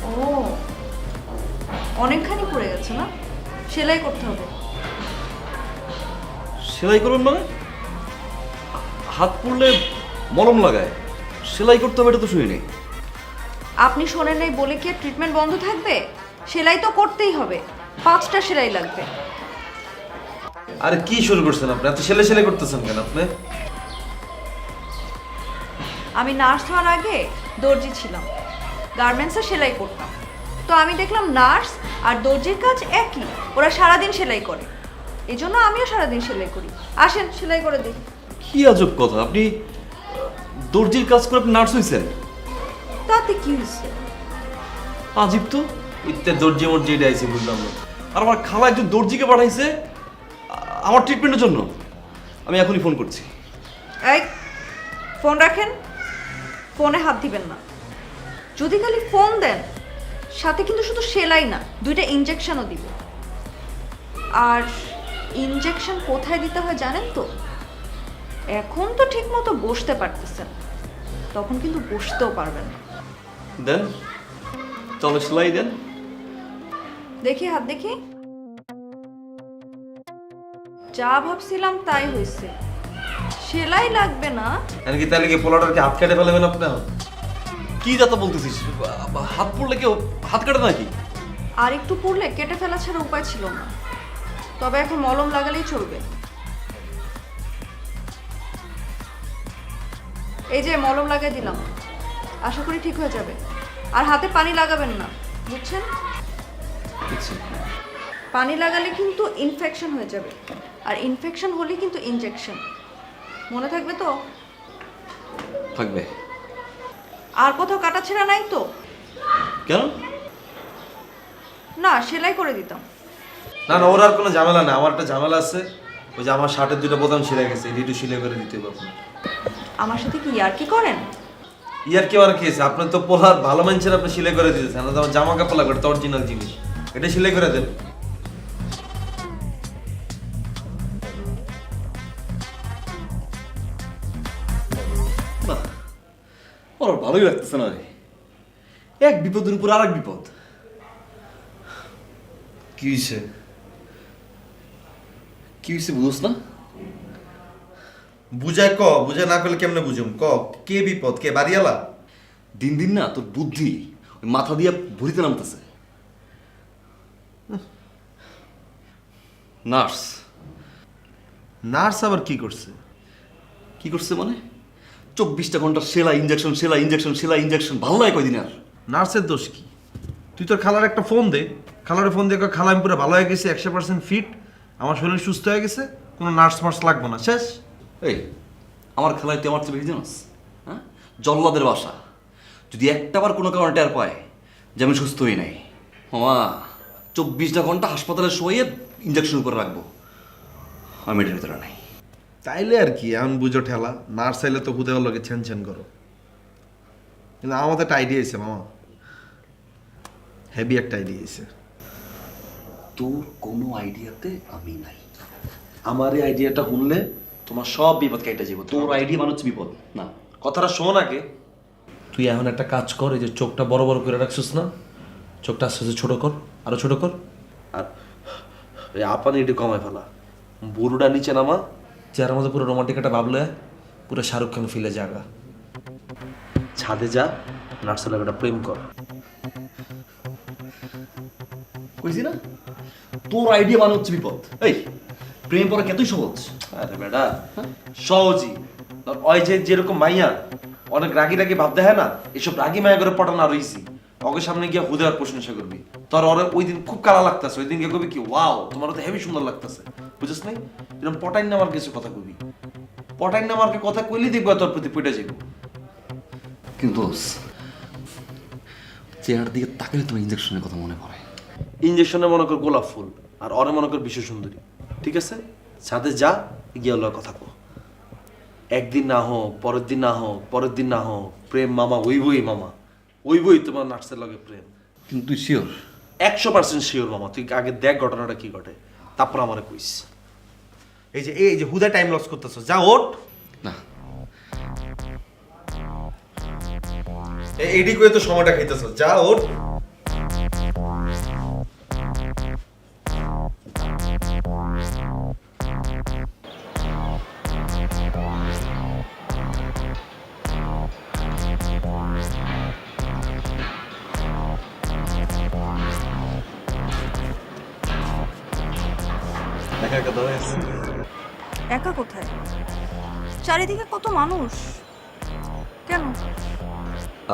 ও, অনেকখানি পড়ে গেছে না, সেলাই করতে হবে। সেলাই করুন মানে? হাত পুড়লে মলম লাগায়, সেলাই করতে হবে এটা তো শুনি নেই। আপনি শোনেন নাই বলে কি ট্রিটমেন্ট বন্ধ থাকবে? সেলাই তো করতেই হবে, 5টা সেলাই লাগবে। আরে কি শুরু করছেন আপনি? এত সেলাই সেলাই করতেছেন কেন আপনি? আমি নার্স হওয়ার আগে দর্জি ছিলাম, গার্মেন্টসে সেলাই করতাম। তো আমি দেখলাম নার্স আর দর্জির কাজ একই, ওরা সারাদিন সেলাই করে, এই জন্য আমিও সারাদিন সেলাই করি। আসেন সেলাই করে দিই। কি আজব কথা, আপনি দর্জির কাজ করে আপনি নার্স হয়েছেন? তাতে কি হয়েছে? আজীব তো। ইত্যে দর্জি মর্জি এটা আইসি বুঝলাম না। আর আমার খালা একজন দর্জিকে পাঠাইছে আমার ট্রিটমেন্টের জন্য। আমি এখনই ফোন করছি। এই ফোন রাখেন, ফোনে হাত দিবেন না। যদি খালি ফোন দেন, সাথে কিন্তু শুধু সেলাই না, 2টা ইনজেকশনও দিব। আর ইনজেকশন কোথায় দিতে হয় জানেন তো? এখন তো ঠিক মতো বসতে পারতেছেন, তখন কিন্তু বসতেও পারবেন না। দেন, তবে সেলাই দেন। দেখি হাত দেখি। যা ভাবছিলাম তাই হয়েছে, সেলাই লাগবে না। এমনকি তাহলে কি পোলাটার কি হাত কেটে ফেলবেন আপনি? কি যাতা বলতেছিস? হাত পড়লে কেউ হাত কাটে নাকি? আর একটু পড়লে কেটে ফেলা ছাড়া উপায় ছিল না, তবে এখন মলম লাগালেই চলবে। এই যে মলম লাগাই দিলাম, আশা করি ঠিক হয়ে যাবে। আর হাতে পানি লাগাবেন না, বুঝছেন? পানি লাগালে কিন্তু ইনফেকশন হয়ে যাবে, আর ইনফেকশন হলে কিন্তু ইনজেকশন। মনে থাকবে তো? থাকবে। আর কোথাও কাটাছেঁড়া নাই তো? কেন? না, সেলাই করে দিতাম। না না, ওর আর কোনো ঝামেলা না। আমার একটা ঝামেলা আছে, ওই যে আমার শার্টের 2টা বোতাম ছিঁড়ে গেছে, এটি একটু সেলাই করে দিতে হবে আপনার। আমার সাথে কি ইয়ার কি করেন? ইয়ার কি আর কি আছে? আপনি তো পোলার ভালো মানুষের আপনি সেলাই করে দিতেছেন, না তো আমার জামা কাপড় লাগবে, এটা অরিজিনাল জিনিস, এটা সেলাই করে দেন। বাহ, ওর ভালোই লাগতেছে না রে। এক বিপদের উপর আর এক বিপদ। কি হয়েছে? কি হয়েছে বুঝোস না? বুঝায় ক, বুঝে না করলে কেমনে বুঝুম? ক, কে বিপদ, কে বাড়িওয়ালা? দিন দিন না তোর বুদ্ধি ওই মাথা দিয়ে ভরিতে নামতেছে। নার্স। নার্স আবার কি করছে? কি করছে মানে? 24টা ঘন্টা সেলাই ইঞ্জেকশন, সেলাই ইঞ্জেকশন, সেলাই ইঞ্জেকশন। ভালো লাগে কয়দিন আর? নার্সের দোষ কি? তুই তোর খালার একটা ফোন দে, খালারে ফোন দিয়ে কয়, খালা আমি পুরো ভালো হয়ে গেছি, 100% ফিট, আমার শরীর সুস্থ হয়ে গেছে, কোনো নার্স মার্স লাগবে না, শেষ। এই আমার খেলায় তুই আমার চেয়ে বেশি জানাস? হ্যাঁ, জল্লাদের বাসা। যদি একটাবার কোনো কারণে টের পায় যে আমি সুস্থ হই নাই, মামা 24টা ঘন্টা হাসপাতালে শুয়ে ইঞ্জেকশন করে রাখবো। আমি এটার ভিতরে নাই। তাইলে আর কি, এমন বুঝো ঠেলা। নার্স চাইলে তো হুদে লোকে ছেন ছেন করো। কিন্তু আমাদের একটা আইডিয়া আছে মামা, হেভি একটা আইডিয়া আছে। তোর কোনো আইডিয়াতে আমি নাই। আমার এই আইডিয়াটা শুনলে তোমার সব বিপদ কেটে যাবো। তোর আইডিয়া মানে হচ্ছে বিপদ না। কথাটা শোন আগে। তুই এখন একটা কাজ কর, এই যে চোখটা বড় বড় করে রাখছিস না, চোখটা আস্তে আস্তে ছোট কর, আরো ছোট কর, আর এই আপানি একটু কমায় ফেলা, বুড়োটা নিচে নামা, চেহারার মধ্যে পুরো রোমান্টিক একটা ভাবলে পুরো শাহরুখ খান ফিলে জাগা, ছাদে যা, নার্সের লাগে একটা প্রেম কর। কইছি না তোর আইডিয়া মানে হচ্ছে বিপদ। এই প্রেম করা কতই সহজ। আরে বেটা সহজই, ওই যে যেরকম মাইয়া অনেক রাগি রাগি ভাব দেয় না, এসব রাগি মায়া করে পটানো আর হইছি, ওকে সামনে গিয়া হুদার প্রশংসা করবি, তোর ওরে ওই দিন খুব কালা লাগতেছে, ওই দিন গিয়ে কবি কি ওয়াও তোমার তো হেভি সুন্দর লাগতেছে, বুঝছিস নাই? এরকম পটাইন নামার কিছু কথা কবি, পটাইন নামারকে কথা কইলি দেখবো তোর প্রতি পইটা যাবো। কিন্তু চেহারার দিকে তাকালে তোমার ইঞ্জেকশনের কথা মনে পড়ে। ইঞ্জেকশনে মনে কর গোলাপ ফুল, আর অরে মনে কর বিশ্ব সুন্দরী। ঠিক আছে, ছাদে যা, গিয়ে ওর কথা কো, একদিন না হোক, পরের দিন না হোক, পরের দিন না হোক, প্রেম মামা ওইবই মামা, ওইবই তোমার নার্সের লগে প্রেম। কিন্তু তুই শিওর? 100% শিওর মামা, তুই আগে দেখ ঘটনাটা কি ঘটে, তারপর আমারে কইস। এই যে হুদা টাইম লস করতেছ, যা ওঠ না, এইডি কই তো সময়টা খাইতেছ, যা ওঠ। একা কোথায়? চারিদিকে কত মানুষ, কেন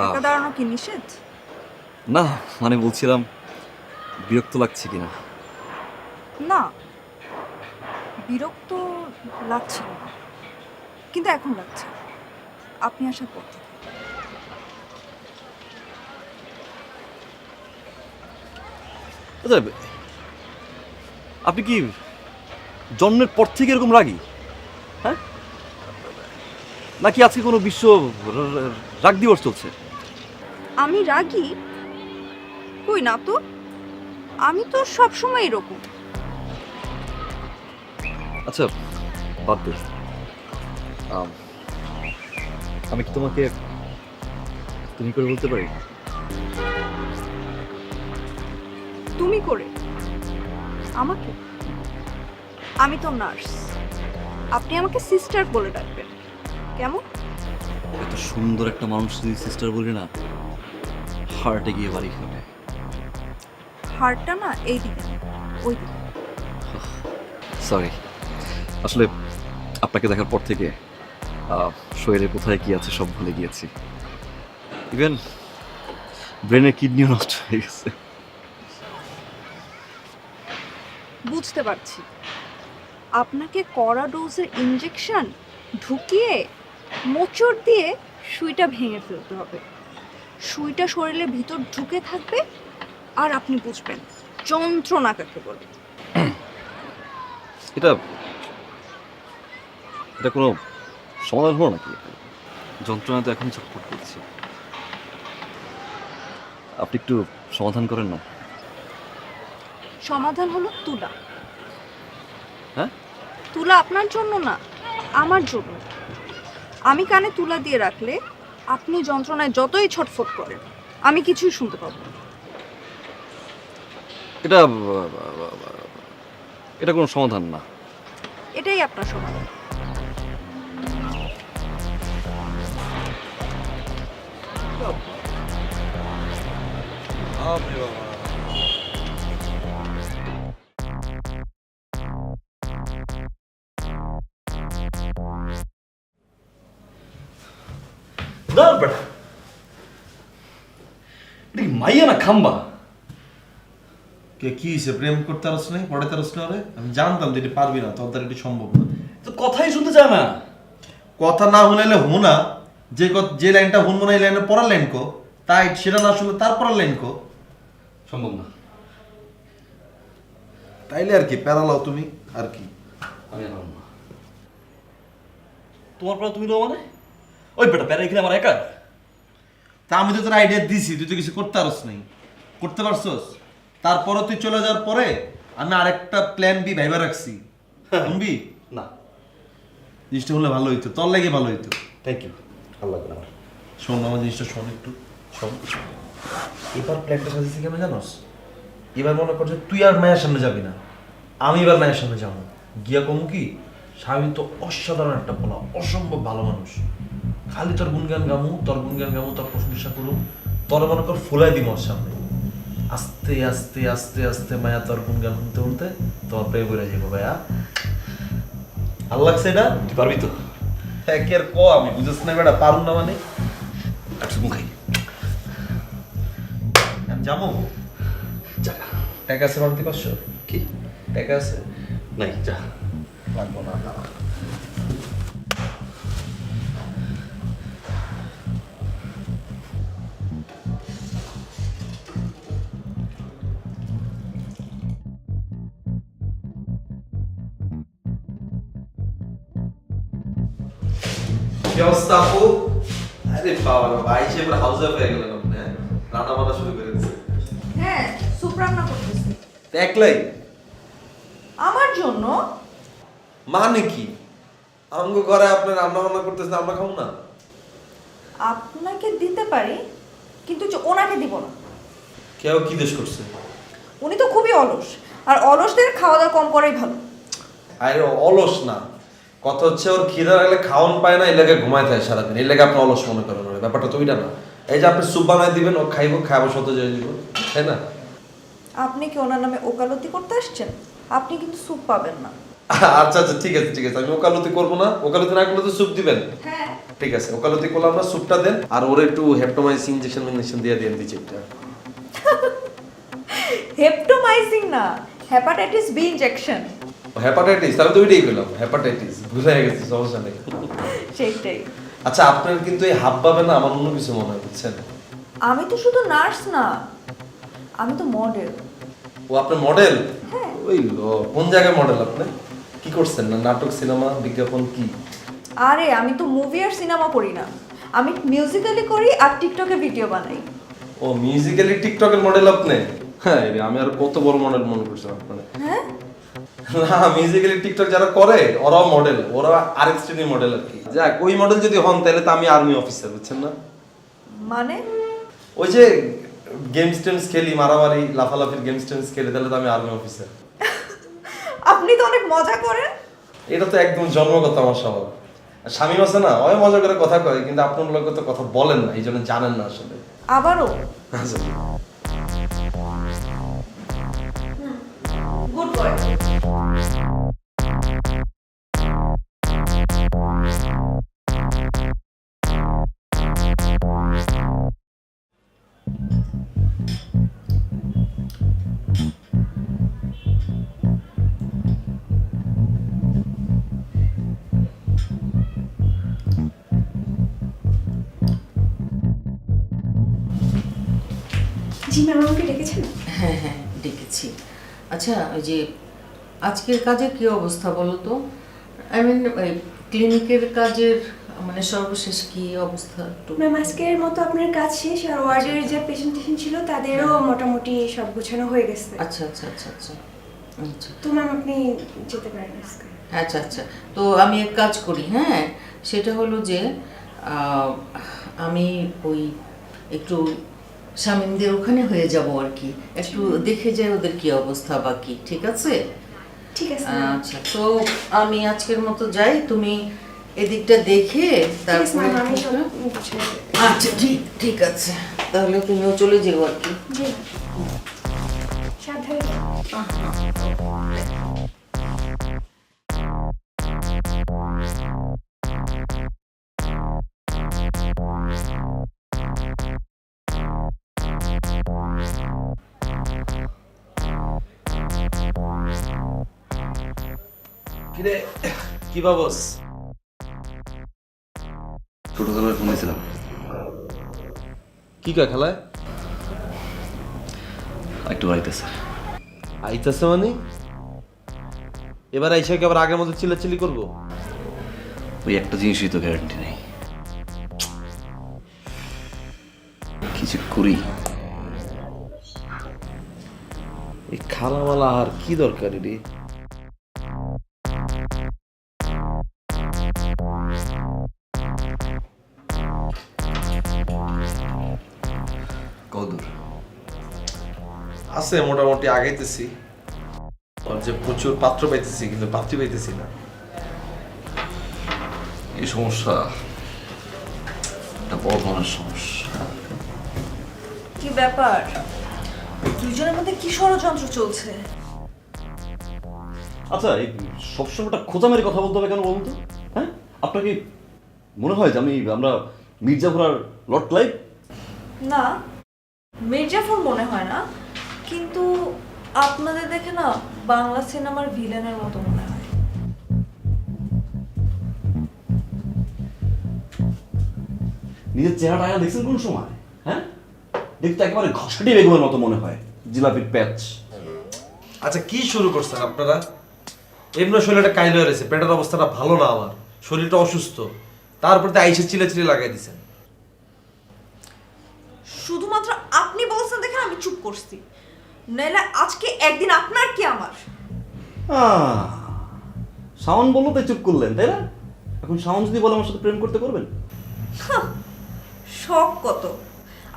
একা দাঁড়ানো কি নিষেধ? না মানে বলছিলাম বিরক্ত লাগছে কিনা। না, বিরক্ত লাগছে না, কিন্তু এখন লাগছে আপনি আসার পর থেকে। আচ্ছা, আপনি কি জন্মের পর থেকে এরকম রাগী? হ্যাঁ, নাকি আজকে কোনো বিশ্ব রাগ দিবস চলছে? আমি রাগী কই না তো, আমি তো সবসময় এরকম। আচ্ছা বাদ দে, আমি কি তোমাকে তুমি করে বলতে পারি? তুমি করে আমাকে? আমি তো নার্স, আপনি আমাকে সিস্টার বলে ডাকবেন কেমন? এত সুন্দর একটা মানুষ যদি সিস্টার বলি না, হার্টে গিয়ে বাড়ি খাবে। হার্টটা না এই দিকে, ওই দিকে। সরি, আসলে আপনাকে দেখার পর থেকে শরীরে কোথায় কি আছে সব ভুলে গিয়েছি, ইভেন ব্রেনের কিডনিও নষ্ট হয়ে গেছে। বুঝতে পারছি, আপনাকে কড়া ডোজের ইনজেকশন ঢুকিয়ে মোচড় দিয়ে সুইটা ভেঙে ফেলতে হবে। সুইটা শরীরের ভিতর ঢুকে থাকবে আর আপনি বুঝবেন যন্ত্রণা কাকে বলে। এটা এটা কোনো সমাধান হলো নাকি? যন্ত্রণা তো এখন ছটফট করছে, আপনি একটু সমাধান করেন না। সমাধান হলো তুলা। হ্যাঁ, তুলা আপনার জন্য না, আমার জন্য। আমি কানে তুলা দিয়ে রাখলে আপনি যন্ত্রণায় যতই ছটফট করেন আমি কিছুই শুনতে পাবো না। এটা এটা কোনো সমাধান না। এটাই আপনার সমাধান। মাইয়া না খাম্বা। কে কি হইছে, প্রেম করতে পারছ নাই, পড়াইতে পারছ না? আমি জানতাম যে এটা পারবি না, তোর দ্বারা এটা সম্ভব না। তো কথাই শুনতে চায় না। কথা না শুনাইলে হো না, যে লাইনটা হুনবো না এই লাইনের পড়ার লাইন কো, তাই সেটা না শুনলে তার পড়ার লাইন কো। সম্ভব না। তাইলে আর কি প্যারালাও তুমি, আর কি আমি আর পারবো না। তোমার পড়া তুমি দাও মানে? ওই বেটা প্যারা এখানে আমার একা। তা আমি তো তোর আইডিয়া দিছি, তুই তো কিছু করতে পারছ নাই, করতে পারছস? তারপরে তুই চলে যাওয়ার পরে আমি আরেকটা প্ল্যান বি ভাইবা রাখছি, শুনবি? না, জিনিসটা হলে ভালো হইতো, তোর লাগে ভালো হইতো। থ্যাংক ইউ, ভালো লাগবে আমার। শোন আমার জিনিসটা শোন একটু শোন। এবার প্ল্যানটা সাজিয়েছি কেন জানোস? এবার মনে করছে তুই আর মায়ের সামনে যাবি না, আমি এবার মায়ের সামনে যাবো। গিয়া কমু কি, স্বামী তো অসাধারণ একটা পোলা, অসম্ভব ভালো মানুষ। খালি তোর গুনগান গামু, তোর গুনগান গামু, তোর প্রশংসা করু, তোর মনে কর ফুলাই দিব ওর সামনে। আস্তে আস্তে আস্তে আস্তে মায়া তোর গুনগান শুনতে শুনতে তোর প্রেম করে যাবো ভাইয়া। ভাল লাগছে এটা? তুই পারবি তো? হ্যাঁ কি আর ক, আমি বুঝেছ না বেটা, পারুন না মানে একটু মুখাই আমি যাবো। যা। টাকা আছে ভাবতে পারছো? কি টাকা আছে? নাই, যা। লাগবো না। কি অবস্থা আপু? আরে বাবা ভাই, সে পুরো হাউস ওয়াইফ হয়ে গেলেন আপনি। রান্না বান্না শুরু করে দিচ্ছে? হ্যাঁ, স্যুপ রান্না করতেছি একলাই? আমার জন্য। মানে কি, আমগো ঘরে আপনি রান্না বান্না করতেছেন, আমরা খাবো না? আপনাকে দিতে পারি, কিন্তু যে ওনাকে দিব না। কেউ কি দোষ করছে? উনি তো খুবই অলস, আর অলসদের খাওয়া দাওয়া কম করাই ভালো। আরে অলস না, কথা হচ্ছে ওর খিদা লাগলে খাওয়ান পায় না, এই লাগে ঘুমায় থাকে সারাদিন, এই লাগে আপনি অলস মনে করেন। ওর ব্যাপারটা তো ওইটা না। এই যে আপনি স্যুপ বানাই দিবেন, ও খাইবো, খাবো সতে যাই দিব, তাই না? আপনি কি ওনার নামে ওকালতি করতে আসছেন? আপনি কিন্তু স্যুপ পাবেন না। আচ্ছা আচ্ছা, ঠিক আছে ঠিক আছে, আমি ওকালতি করবো না। ওকালতি না করলে তো স্যুপ দিবেন। হ্যাঁ, ঠিক আছে, ওকালতি করলাম না, স্যুপটা দেন। আর ওরে একটু হেপটোমাইসিন ইনজেকশন দিয়ে দিয়ে দিচ্ছি একটা। হেপটোমাইসিং না, হেপাটাইটিস বি ইনজেকশন। হেপাটাইটিস, আমি তো ওইটাই পেলাম, হেপাটাইটিস ভুলে গেছি, সমস্যা নেই। সেইটাই। আচ্ছা, আপনার কিন্তু এই হাব ভাবে না আমার অন্য কিছু মনে হয়, বুঝছেন? আমি তো শুধু নার্স না, আমি তো মডেল। ও আপনার মডেল? হ্যাঁ। ওই লো, কোন জায়গায় মডেল আপনি? কি করছেন না, নাটক, সিনেমা, বিজ্ঞাপন কি? আরে আমি তো মুভি আর সিনেমা করি না, আমি মিউজিক্যালি করি আর টিকটকে ভিডিও বানাই। ও মিউজিক্যালি টিকটকের মডেল আপনি? হ্যাঁ রে, আমি আর কত বড় মডেল মনে করছিলাম আপনার। হ্যাঁ, না, মিউজিক্যালি টিকটক যারা করে ওরাও মডেল, ওরা আরেক শ্রেণীর মডেল আর কি। যাক, ওই মডেল যদি হন তাহলে তো আমি আর্মি অফিসার, বুঝছেন না? মানে ওই যে গেমস টেমস খেলি, মারামারি লাফালাফির গেমস টেমস খেলি, তাহলে তো আমি আর্মি অফিসার। আপনি তো অনেক মজা করেন। এটা তো একদম জন্মগত আমার স্বভাব। আর স্বামী আছে না, ওই মজা করে কথা কয়, কিন্তু আপনার লোক তো কথা বলেন না, এই জন্য জানেন না আসলে। আবারও আচ্ছা, গুড বয়। জি ম্যাম, আমাকে ডেকেছেন? হ্যাঁ হ্যাঁ ডেকেছি। আচ্ছা, ওই যে আজকের কাজের কি অবস্থা বলো তো? আই মিন ক্লিনিকের কাজের মানে সর্বশেষ কি অবস্থা একটু? ম্যাম, আজকের মতো আপনার কাজ শেষ, আর ওয়ার্ডের যে পেশেন্ট ছিল তাদেরও মোটামুটি সব গোছানো হয়ে গেছে। আচ্ছা আচ্ছা আচ্ছা আচ্ছা আচ্ছা তো ম্যাম আপনি যেতে পারেন আজকে। আচ্ছা আচ্ছা, তো আমি এক কাজ করি, হ্যাঁ, সেটা হলো যে আমি ওই একটু স্বামীদের ওখানে হয়ে যাব আর কি, একটু দেখে যাই ওদের কি অবস্থা বা কি। ঠিক আছে? ঠিক আছে। আচ্ছা, তো আমি আজকের মতো যাই, তুমি এদিকটা দেখে তারপরে। আমি সব গুছিয়ে দেব। আচ্ছা ঠিক ঠিক আছে, তাহলে তুমিও চলে যেও আর কি। জি সাবধানে। কিরে, কি বাবস? ছোট ছেলের ফোন দিয়েছিলাম। কি কয় খেলায়? একটু বাড়িতেছে। আইতাছে মানে? এবার আইসা কি আবার আগের মতো চিল্লাচিল্লি করবো? ওই একটা জিনিসই তো গ্যারান্টি নেই, কিছু করি। এই খালামালা আর কি দরকার রে? আছে মোটামুটি আগাইতেছি, আর যে প্রচুর পাত্র পাইতেছি কিন্তু পাত্রী পাইতেছি না। এই সমস্যা একটা বড় ধরনের সমস্যা। কি ব্যাপার, দুইজনের মধ্যে কি ষড়যন্ত্র চলছে? আচ্ছা, এই সবসময়টা খোঁজা মেরে কথা বলতে হবে কেন বলুন তো? হ্যাঁ, আপনার কি মনে হয় যে আমরা মির্জাফর আর লর্ড ক্লাইভ? না, মির্জাফর মনে হয় না, কিন্তু আপনাদের দেখে না বাংলা সিনেমার ভিলেনের মতো মনে হয়। নিজের চেহারাটা আয়া দেখছেন কোন সময়? হ্যাঁ, দেখতে একেবারে ঘষাটি বেগমের মতো মনে হয়, জিলাপির প্যাচ। আচ্ছা, কি শুরু করছেন আপনারা? এমনি শরীরটা কাইল হয়ে রয়েছে, পেটের অবস্থাটা ভালো না, আমার শরীরটা অসুস্থ, তারপর তো আইসে চিলে লাগাই দিছেন। শুধুমাত্র আপনি বলছেন দেখে আমি চুপ করছি, নাহলে আজকে একদিন আপনার কি আমার। শাওন বললো তাই চুপ করলেন, তাই না? এখন শাওন যদি বলে আমার সাথে প্রেম করতে করবেন? শখ কত!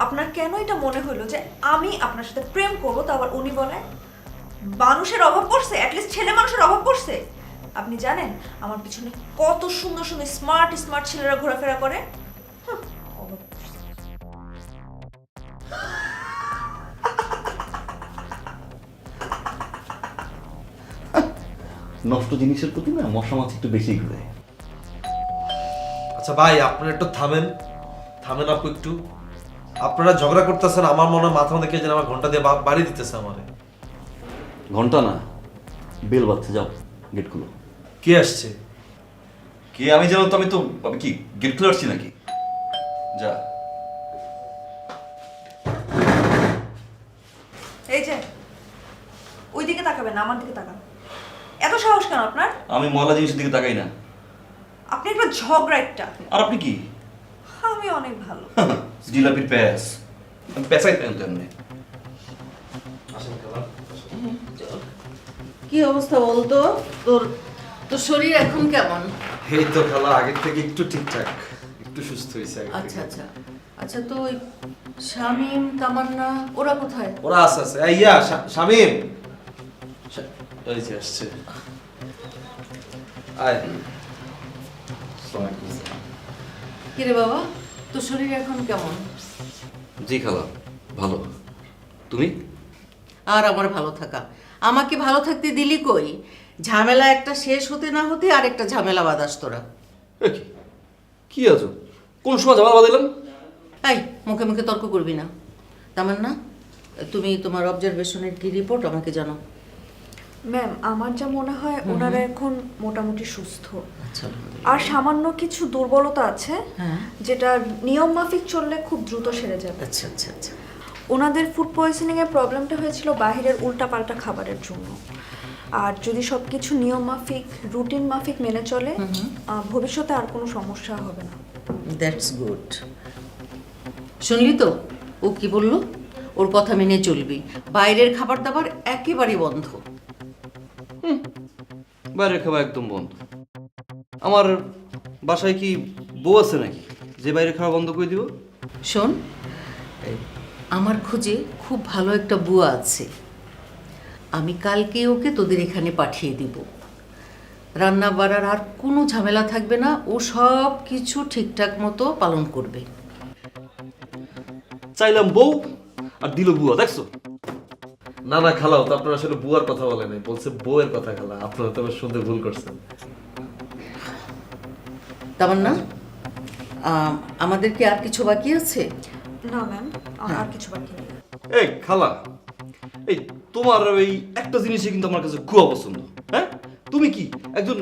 আপনার কেন এটা মনে হলো যে আমি আপনার সাথে প্রেম করবো, তা আবার উনি বলে মানুষের অভাব পড়ছে, অ্যাটলিস্ট ছেলে মানুষের অভাব পড়ছে? আপনি জানেন আমার পিছনে কত সুন্দর সুন্দর স্মার্ট স্মার্ট ছেলেরা ঘোরাফেরা করে? অভাব পড়ছে। নষ্ট জিনিসের প্রতি না মশা মাছি একটু বেশি ঘুরে। আচ্ছা ভাই, আপনারা একটু থামেন আপু একটু। আপনারা ঝগড়া করতেছেন, আমার মনে হয় মাথা দেখে যেন আমার ঘন্টা দিয়ে বাড়ি দিতেছে আমারে। ঘন্টা না, বেল বাজছে, যাও গেট খুলো। কে আসছে? কে আমি জানো তো? আমি কি গেট খুলে আসছি নাকি? যা। এই যে ওই দিকে তাকাবেন না, আমার দিকে তাকান। এত সাহস কেন আপনার? আমি ময়লা জিনিসের দিকে তাকাই না। আপনি একটা ঝগড়া একটা। আর আপনি কি? আমি অনেক ভালো। জিলাপির প্যাস, আমি প্যাসাই পেন তো এমনি। কি অবস্থা বলতো? তোর তোর শরীর এখন কেমন? এই তো খালা, আগের থেকে একটু ঠিকঠাক, একটু সুস্থ হয়েছে আগের আচ্ছা থেকে। আচ্ছা আচ্ছা, তো ওই শামীম, তামান্না ওরা কোথায়? ওরা আছে। এই ইয়া শামীম, এই যে আসছে। আয়। কিরে বাবা, তোর শরীর এখন কেমন? জি খালা, ভালো। তুমি? আর আমার ভালো থাকা, আমাকে ভালো থাকতে দিলি কই? ঝামেলা একটা শেষ হতে না হতে আর একটা ঝামেলা বাঁধাস তোরা। কি আছো? কোন সময় ঝামেলা বাঁধাইলাম? এই মুখে মুখে তর্ক করবি না। তামান্না, তুমি তোমার অবজারভেশনের কি রিপোর্ট আমাকে জানাও। ম্যাম, আমার যা মনে হয় ওনারা এখন মোটামুটি সুস্থ, আচ্ছা, আর সামান্য কিছু দুর্বলতা আছে হ্যাঁ। যেটা নিয়ম মাফিক চললে খুব দ্রুত সেরে যাবে। আচ্ছা আচ্ছা আচ্ছা। ওনাদের ফুড পয়জনিং এর প্রবলেমটা হয়েছিল বাইরের উল্টাপাল্টা খাবারের জন্য, আর যদি সব কিছু নিয়ম মাফিক রুটিন মাফিক মেনে চলে ভবিষ্যতে আর কোনো সমস্যা হবে না। That's good. শুনলি তো ও কি বললো? ওর কথা মেনে চলবি, বাইরের খাবার দাবার একেবারে বন্ধ। বাইরে খাওয়া একদম বন্ধ। আমার বাসায় কি বউ আছে নাকি যে বাইরে খাওয়া বন্ধ করে দিব? শোন, আমার খোঁজে খুব ভালো একটা বুয়া আছে, আমি কালকে ওকে তোদের এখানে পাঠিয়ে দিব। রান্না বাড়ার আর কোনো ঝামেলা থাকবে না, ও সব কিছু ঠিকঠাক মতো পালন করবে। চাইলাম বউ আর দিল বুয়া, দেখছো? না না খালাও, তো আপনারা আসলে বুয়ার কথা বলেন, বলছে বউয়ের কথা। খালা, আপনারা তো শুনতে ভুল করছেন। তামান্না, আমাদের কি আর কিছু বাকি আছে? না ম্যাম, আর কিছু বাকি নেই। এই খালা, এই তোমার এই একটা জিনিসই কিন্তু আমার কাছে খুব অপছন্দ। হ্যাঁ, তুমি কি একজন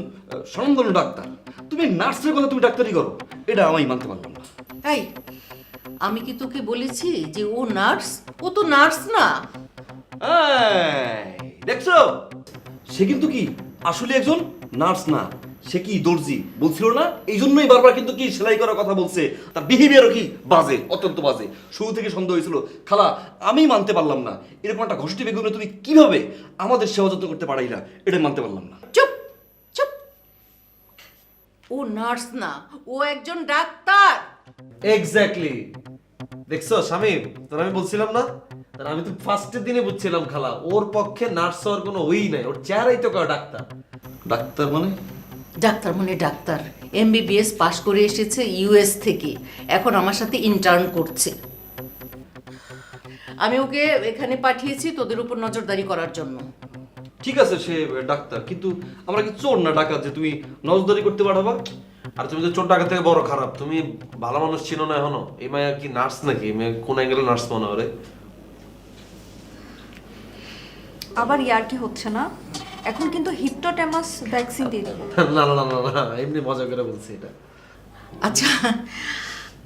স্বনামধন্য ডাক্তার, তুমি নার্সের কথা তুমি ডাক্তারি করো, এটা আমি মানতে পারলাম না। এই, আমি কি তোকে বলেছি যে ও নার্স? ও তো নার্স না। দেখছো, সে কিন্তু কি আসলে একজন নার্স না, সে কি দর্জি বলছিল না? এই জন্যই বারবার কিন্তু কি সেলাই করার কথা বলছে। তার বিহেভিয়ারও কি বাজে, অত্যন্ত বাজে। শুরু থেকে সন্দেহ হয়েছিল। খালা, আমি মানতে পারলাম না, এরকম একটা ঘষটি বেগুনে তুমি কিভাবে আমাদের সেবা যত্ন করতে পারাইলা, এটা মানতে পারলাম না। চুপ চুপ, ও নার্স না, ও একজন ডাক্তার। এক্স্যাক্টলি। দেখছো শামীম, তোর আমি বলছিলাম না আর আমি তো ফার্স্টের দিনে বুঝছিলাম খালা ওর পক্ষে নার্স হওয়ার কোনো ওই নাই, ওর চেহারাই তো কারো ডাক্তার। ডাক্তার মানে? ডাক্তার মানে ডাক্তার, MBBS পাশ করে এসেছে US থেকে, এখন আমার সাথে ইন্টার্ন করছে। আমি ওকে এখানে পাঠিয়েছি তোদের উপর নজরদারি করার জন্য। ঠিক আছে সে ডাক্তার, কিন্তু আমরা কি চোর না ডাকাত যে তুমি নজরদারি করতে পাঠাবা? আর তুমি তো চোর টাকা থেকে বড় খারাপ, তুমি ভালো মানুষ ছিল না এখনো। এই মায়া কি নার্স নাকি? এই মেয়ে কোন অ্যাঙ্গেলে নার্স মনে হয় রে? আবার ইয়ার কি হচ্ছে না? এখন কিন্তু হিপটোটেমাস ভ্যাকসিন দিয়ে দেবো। না না না না না, এমনি মজা করে বলছি এটা। আচ্ছা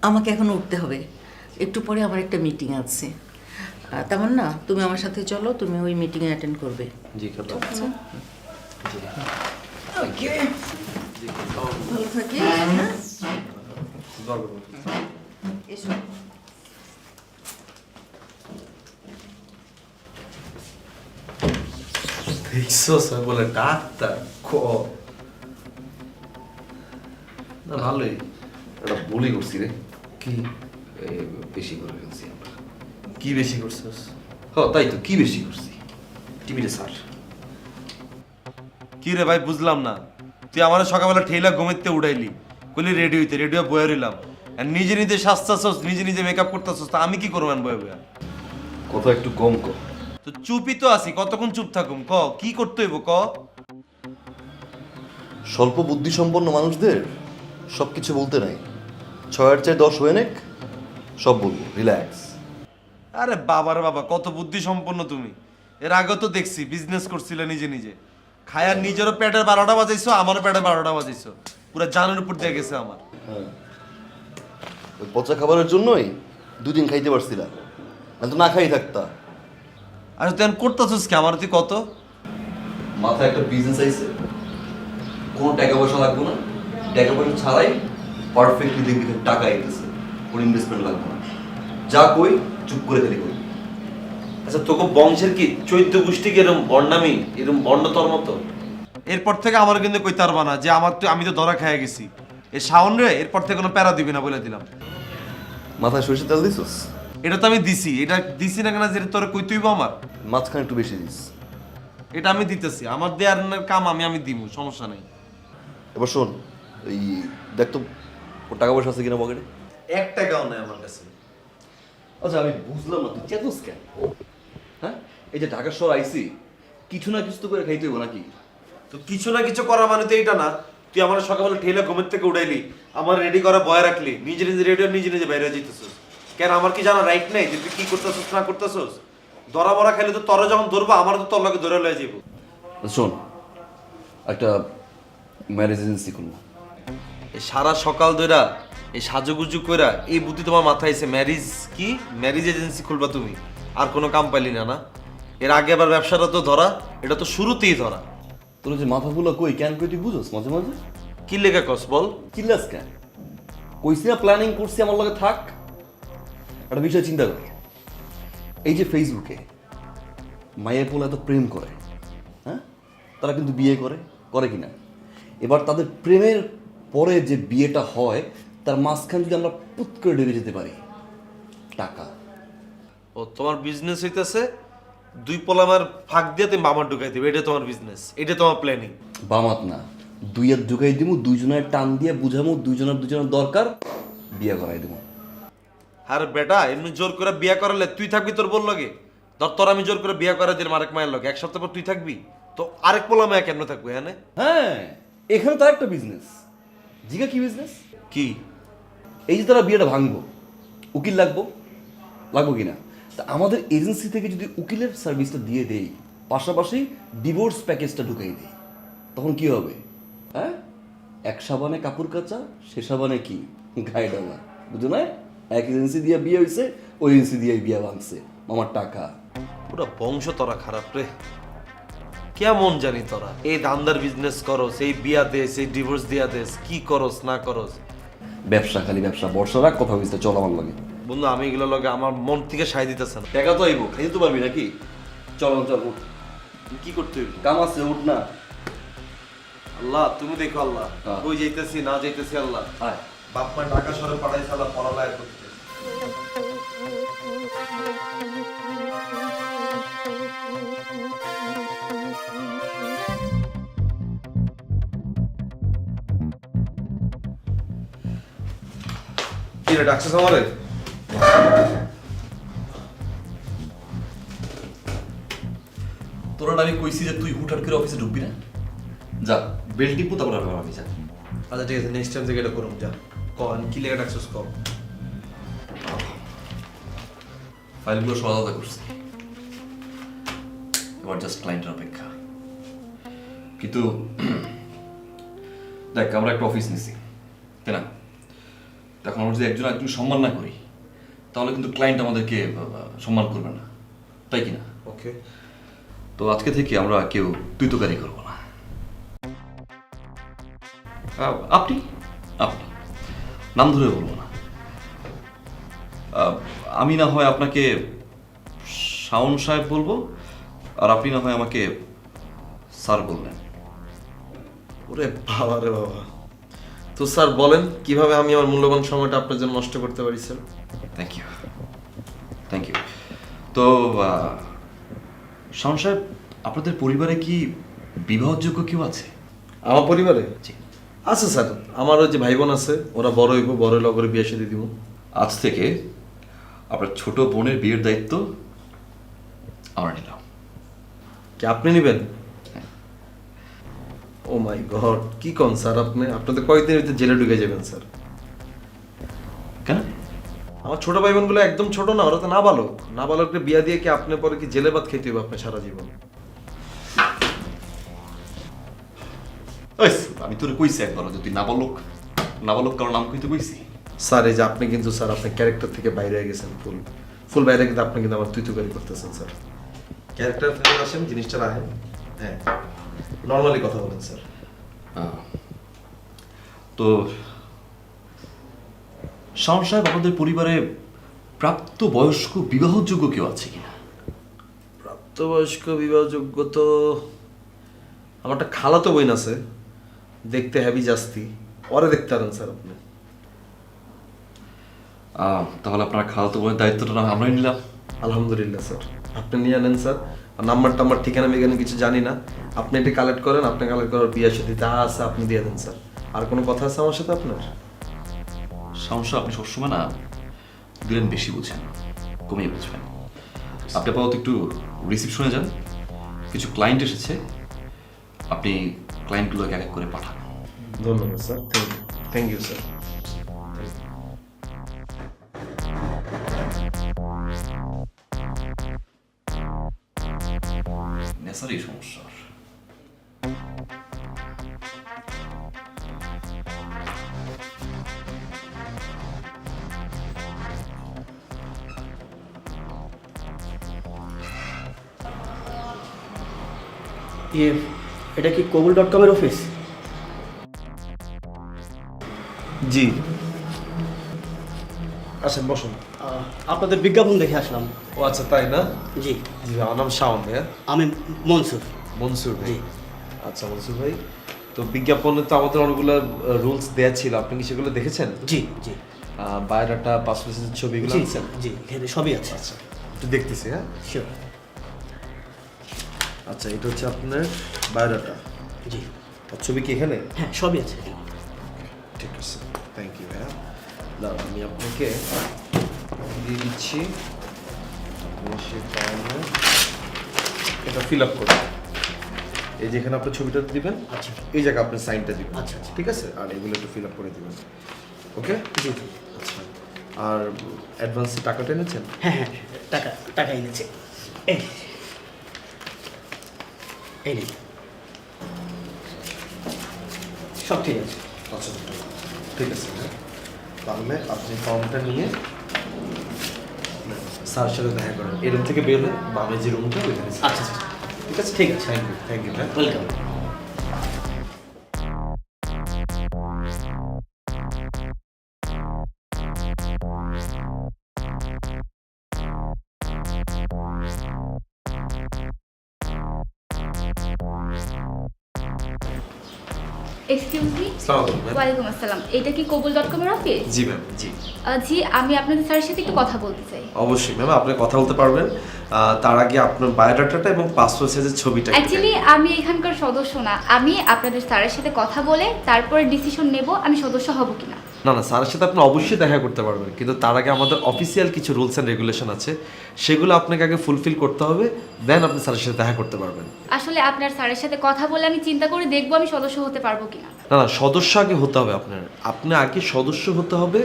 আমাকে এখন উঠতে হবে, একটু পরে আমার একটা মিটিং আছে। তেমন না, তুমি আমার সাথে চলো, তুমি ওই মিটিংয়ে অ্যাটেন্ড করবে। জি খালা। ওকে, ভালো থাকিস। হ্যাঁ? এসো। দেখছো স্যার বলে ডাক্তার না, ভালোই। একটা ভুলই করছি রে, কি বেশি করে ফেলছি আমরা। কি বেশি করছিস? তাই তো, কি বেশি করছি? টিভিতে স্যার কি রে ভাই বুঝলাম না, তুই আমার সকালবেলা ঠেলা ঘুমেতে উঠাইলি, কইলি রেডি হইতে, রেডি হয়ে বয়ে রইলাম, আর নিজে নিজে সাজতাছস, নিজে নিজে মেকআপ করতেছস, তা আমি কি করবেন বয়ে বয়ে? কথা একটু কম কর। তো চুপই তো আছি, কতক্ষণ চুপ থাকুম? ক কি করতে হইব ক? স্বল্প বুদ্ধি সম্পন্ন মানুষদের সবকিছু বলতে নাই, 6-এর চেয়ে 10 হয়ে নেক, সব বলবো, রিল্যাক্স। আরে বাবার বাবা, কত বুদ্ধি সম্পন্ন তুমি! এর আগে তো দেখছি বিজনেস করছিলে নিজে নিজে, খায়ার নিজেরও পেটের 12টা বাজাইছো, আমারও পেটের 12টা বাজাইছো, পুরো জানের উপর দিয়ে গেছে আমার। হ্যাঁ, ওই পচা খাবারের জন্যই 2 দিন খাইতে পারছিলাম, না তো না খাই থাকতা। আর তুই করতেছিস কি আমার? তুই কত মাথায় একটা বিজনেস আইছে, কোনো টাকা পয়সা লাগবে না, টাকা পয়সা ছাড়াই পারফেক্টলি দেখবি টাকা আইতেছে, কোনো ইনভেস্টমেন্ট লাগবে না। যা কই চুপ করে ফেলি কই। আচ্ছা তোকে বংশের কি 14 গোষ্ঠী কি এরকম বর্ণামি, এরকম বর্ণ তোর মতো? এরপর থেকে আমার কিন্তু কইতে পারবা না যে আমার তো, আমি তো ধরা খাইয়া গেছি। এই শাওন রে এরপর থেকে কোনো প্যারা দিবি না বলে দিলাম। মাথায় সরিষা তেল দিছিস? এটা তো আমি দিছি, এটা দিছি না কেন যেটা তোরা কই তুইব আমার? মাঝখানে একটু বেশি দিস। এটা আমি দিতেছি, আমার দেয়ার কাম আমি দিব, সমস্যা নেই। এবার শোন, এই দেখ তো ওর টাকা পয়সা আছে কিনা পকেটে। 1 টাকাও নাই আমার কাছে। আচ্ছা আমি বুঝলাম না, তুই চেতস কেন? হ্যাঁ, এই যে ঢাকা শহর আইসি, কিছু না কিছু তো করে খাইতে হইব নাকি? তো কিছু না কিছু করা মানে তো এইটা না, তুই আমার সকালবেলা ঠেলে ঘুমের থেকে উঠাইলি, আমার রেডি করা বয় রাখলি, নিজে নিজে রেডি নিজে নিজে বাইরে যেতেছিস। কেন আমার কি জানা রাইট নেই যে তুই কি করতেছিস না করতেছিস? ধরা মরা খাইলে তো তোরা যখন ধরবো, আমার তো তোর লগে ধরে লয়ে যাবো। শোন, একটা ম্যারেজ এজেন্সি খুলবো। এই সারা সকাল ধইরা এই সাজুগুজু কইরা এই বুদ্ধি তোমার মাথায় এসে ম্যারেজ কি ম্যারেজ এজেন্সি খুলবা তুমি? আর কোনো কাম পাইলি না না? এর আগে আবার ব্যবসাটা তো ধরা, এটা তো শুরুতেই ধরা। তোর যে মাথাগুলো কই কেন কই তুই বুঝোস মাঝে মাঝে? কি লেখা কস বল? চিল্লাস কেন? কইছি না প্ল্যানিং করছি আমার লগে থাক। একটা বিষয় চিন্তা কর, এই যে ফেসবুকে মায়ের পোলা এত প্রেম করে, হ্যাঁ, তারা কিন্তু বিয়ে করে, করে কিনা? এবার তাদের প্রেমের পরে যে বিয়েটা হয়, তার মাঝখানে যদি আমরা পুত করে ডেবে যেতে পারি, টাকা। ও তোমার বিজনেস হইতেছে 2 পোলামার ফাঁক দিয়ে তুমি বামার ঢুকাই দিবে, এটা তোমার বিজনেস, এটা তোমার প্ল্যানিং। বামাত না, 2 হাত ঢুকাই দিমু, 2 জনের টান দিয়ে বুঝামু, 2 জনের দরকার, বিয়ে করাই দেবো। আর বেটা এমনি জোর করে বিয়ে করালে তুই থাকবি তোর বল লগে? তোর আমি জোর করে বিয়ে করা দিলাম আরেক মায়ের লগে, 1 সপ্তাহ পর তুই থাকবি তো আরেক পোলা মায়া কেন থাকবো? হ্যাঁ, এখানে তার একটা বিজনেস। জিগা কি বিজনেস? কি? এই যে তারা বিয়েটা ভাঙবো, উকিল লাগবো কিনা? তা আমাদের এজেন্সি থেকে যদি উকিলের সার্ভিসটা দিয়ে দেই, পাশাপাশি ডিভোর্স প্যাকেজটা ঢুকাই দেই, তখন কি হবে? হ্যাঁ, 1 সাবানে কাপড় কাচা, সে সাবানে কি গায়ে ডালা, বুঝো না? এক এজেন্সি দিয়ে বিয়ে হয়েছে, ওই এজেন্সি দিয়ে বিয়ে ভাঙছে, আমার টাকা। পুরো বংশ তোরা খারাপ রে, কেমন জানি তোরা এই ধান্দার বিজনেস করস, এই বিয়া দেস, এই ডিভোর্স দিয়া দেস, কি করস না করস? ব্যবসা খালি ব্যবসা, বর্ষা রাখ, কথা বলতে চল আমার লাগে। বন্ধু আমি এগুলো লগে আমার মন থেকে সাই দিতেছে না। টাকা তো আইবো, খাইতে তো পারবি নাকি? চল উঠ, কি করতে হইব? কাম আছে, উঠ না। আল্লাহ তুমি দেখো আল্লাহ, হ্যাঁ। কই যাইতেছি না যাইতেছি আল্লাহ, আয়। বাপ মা ঢাকা শহরে পাঠাইছে আল্লাহ, পড়ালেখা করতে। কি রে ডাকছিস আমারে? তোরা আমি কইছি যে তুই হুটহাট করে অফিসে ঢুকবি না, যা বেল্ট টিপু তারপর আমি যা। আচ্ছা ঠিক আছে, নেক্সট টাইম থেকে এটা করুন। যা কন কি লেগে ডাকছিস কম। ফাইলগুলো সব আলাদা করছি, এবার জাস্ট ক্লায়েন্টের অপেক্ষা। কিন্তু দেখ, আমরা একটা অফিস নিছি, তাই না? তখন আমরা যদি একজন একজন সম্মান না করি তাহলে কিন্তু ক্লায়েন্ট আমাদেরকে সম্মান করবে না, তাই কি না? ওকে, তো আজকে থেকে আমরা কেউ তুই তোকারি করবো না। আপনি আপনি নাম ধরে বলবো না। আমি না হয় আপনাকে শাওন সাহেব বলবো, আর আপনি না হয় আমাকে স্যার বললেন। ওরে বাবা রে বাবা। তো স্যার বলেন কিভাবে আমি আমার মূল্যবান সময়টা আপনার জন্য নষ্ট করতে পারি sir? Thank you, thank you. তো শাওন সাহেব, আপনাদের পরিবারে কি বিবাহযোগ্য কেউ আছে? আমার পরিবারে জি। আছে স্যার, আমার ওই যে ভাই বোন আছে, ওরা বড় হইব, বড় হইলে ওকে বিয়ে শাদী দিব। আজ থেকে আপনার ছোট বোনের বিয়ের দায়িত্ব আমরা নিলাম। কি আপনি নেবেন? ও মাই গড, কি কোন স্যার আপনি? আপনাদের কয়েকদিন ভিতরে জেলে ঢুকে যাবেন স্যার। কেন? আমার ছোট ভাই বোনগুলো একদম ছোট না, ওরা তো নাবালক। নাবালককে বিয়া দিয়ে কি আপনি পরে কি জেলে ভাত খেতে হবে আপনি সারা জীবন? আমি তোরে কইছি একবার যে তুই নাবালক, নাবালক কারণ নাম কইতে কইছি। স্যার এই যে আপনি কিন্তু স্যার আপনার ক্যারেক্টার থেকে বাইরে হয়ে গেছেন, ফুল ফুল বাইরে, কিন্তু আপনি কিন্তু আমার তুই তুকারি করতেছেন স্যার। ক্যারেক্টার ফেরত আসেন, জিনিসটা রাখেন। হ্যাঁ, নর্মালি কথা বলেন স্যার। তো শাওন সাহেব, আপনাদের পরিবারে প্রাপ্ত বয়স্ক বিবাহযোগ্য কেউ আছে কিনা? প্রাপ্তবয়স্ক বিবাহযোগ্য তো আমার একটা খালাতো বোন আছে, দেখতে হ্যাভি জাস্তি, ওরে দেখতে পারেন স্যার আপনি। তাহলে আপনার খালাতো বোনের দায়িত্বটা না আমরাই নিলাম। আলহামদুলিল্লাহ স্যার, আপনি নিয়ে আনেন স্যার। আর নাম্বার টাম্বার ঠিকানা মেকানা কিছু জানি না, আপনি এটা কালেক্ট করেন। আপনি কালেক্ট করার বিয়ের সাথে যা আছে আপনি দিয়ে দেন স্যার। আর কোনো কথা আছে আমার সাথে আপনার? সমস্যা, আপনি সবসময় না দিলেন বেশি বুঝেন, কমিয়ে বুঝবেন। আপনি আপাতত একটু রিসিপশনে যান, কিছু ক্লায়েন্ট এসেছে, আপনি ক্লায়েন্টগুলোকে এক এক করে পাঠান। ধন্যবাদ স্যার, থ্যাংক ইউ স্যার। নেশারই সমস্যা। এটা কি কবুল.com-এর অফিস? জি, আসেন বসুন। আপনাদের বিজ্ঞাপন দেখে আসলাম। ও আচ্ছা, তাই না? জি জি, আমার নাম শাওন ভাইয়া। আমি মনসুর। মনসুর ভাই? জি। আচ্ছা মনসুর ভাই, তো বিজ্ঞাপনে তো আমাদের অনেকগুলো রুলস দেওয়া ছিল, আপনি কি সেগুলো দেখেছেন? জি জি বায়োডাটা, পাসপোর্টের ছবিগুলো জি আনছেন? জি, এখানে সবই আছে। আচ্ছা, একটু দেখতেছি। হ্যাঁ শিওর। আচ্ছা, এটা হচ্ছে আপনার বায়োডাটা। জি। আর ছবি কি এখানে? হ্যাঁ, সবই আছে। ঠিক আছে, থ্যাংক ইউ ভাইয়া। দাঁড়ান, আমি আপনাকে দিয়ে দিচ্ছি। এটা ফিল আপ করুন। এই যেখানে আপনার ছবিটা দিবেন, আচ্ছা। এই জায়গায় আপনার সাইনটা দিবেন। আচ্ছা, আচ্ছা। ঠিক আছে, আর এগুলো একটু ফিল আপ করে দিবেন। ওকে? জি জি। আচ্ছা, আর অ্যাডভান্সে টাকাটা এনেছেন? হ্যাঁ হ্যাঁ, টাকা এনেছে। এই এই নিন। সব ঠিক আছে। আচ্ছা, ঠিক আছে। তাহলে আপনি ফর্মটা নিয়ে স্যারের সাথে দেখা করেন। এই রুম থেকে বের হয়ে বামে যে রুমটা, ওইখানে। আচ্ছা আচ্ছা, ঠিক আছে, ঠিক আছে। থ্যাংক ইউ ভাই। ওয়েলকাম। Excuse me. আসসালামু আলাইকুম ম্যাম। ওয়ালাইকুম আসসালাম। এটা কি কবুল.com-এর অফিস? জি ম্যাম, জি। জি, আমি আপনাদের স্যারের সাথে একটু কথা বলতে চাই। অবশ্যই ম্যাম, আপনি কথা বলতে পারবেন। তার আগে আপনার বায়োডাটাটা এবং পাসপোর্ট সাইজের ছবিটা একটু অ্যাকচুয়ালি আমি এখানকার সদস্য না, আমি আপনাদের স্যারের সাথে কথা বলে তারপরে ডিসিশন নেব আমি সদস্য হব কিনা। না না, স্যারের সাথে আপনি অবশ্যই দেখা করতে পারবেন, কিন্তু তার আগে আমাদের অফিসিয়াল কিছু রুলস অ্যান্ড রেগুলেশন আছে, সেগুলো আপনাকে আগে ফুলফিল করতে হবে, দেন আপনি স্যারের সাথে দেখা করতে পারবেন। আসলে আপনার স্যারের সাথে কথা বলে আমি চিন্তা করে দেখবো আমি সদস্য হতে পারবো কিনা। না না, সদস্য আগে হতে হবে আপনার, আপনি আগে সদস্য হতে হবে,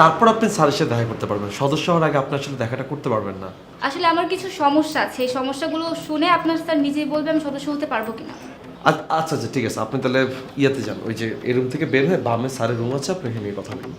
তারপর আপনি স্যারের সাথে দেখা করতে পারবেন। সদস্য হওয়ার আগে আপনার সাথে দেখাটা করতে পারবেন না। আসলে আমার কিছু সমস্যা আছে, এই সমস্যাগুলো শুনে আপনার স্যার নিজেই বলবে আমি সদস্য হতে পারবো কিনা। আচ্ছা আচ্ছা ঠিক আছে, আপনি তাহলে ইয়াতে যান, ওই যে এই রুম থেকে বের হয়ে বামে স্যারের রুম আছে, আপনি এখানে কথা বলুন।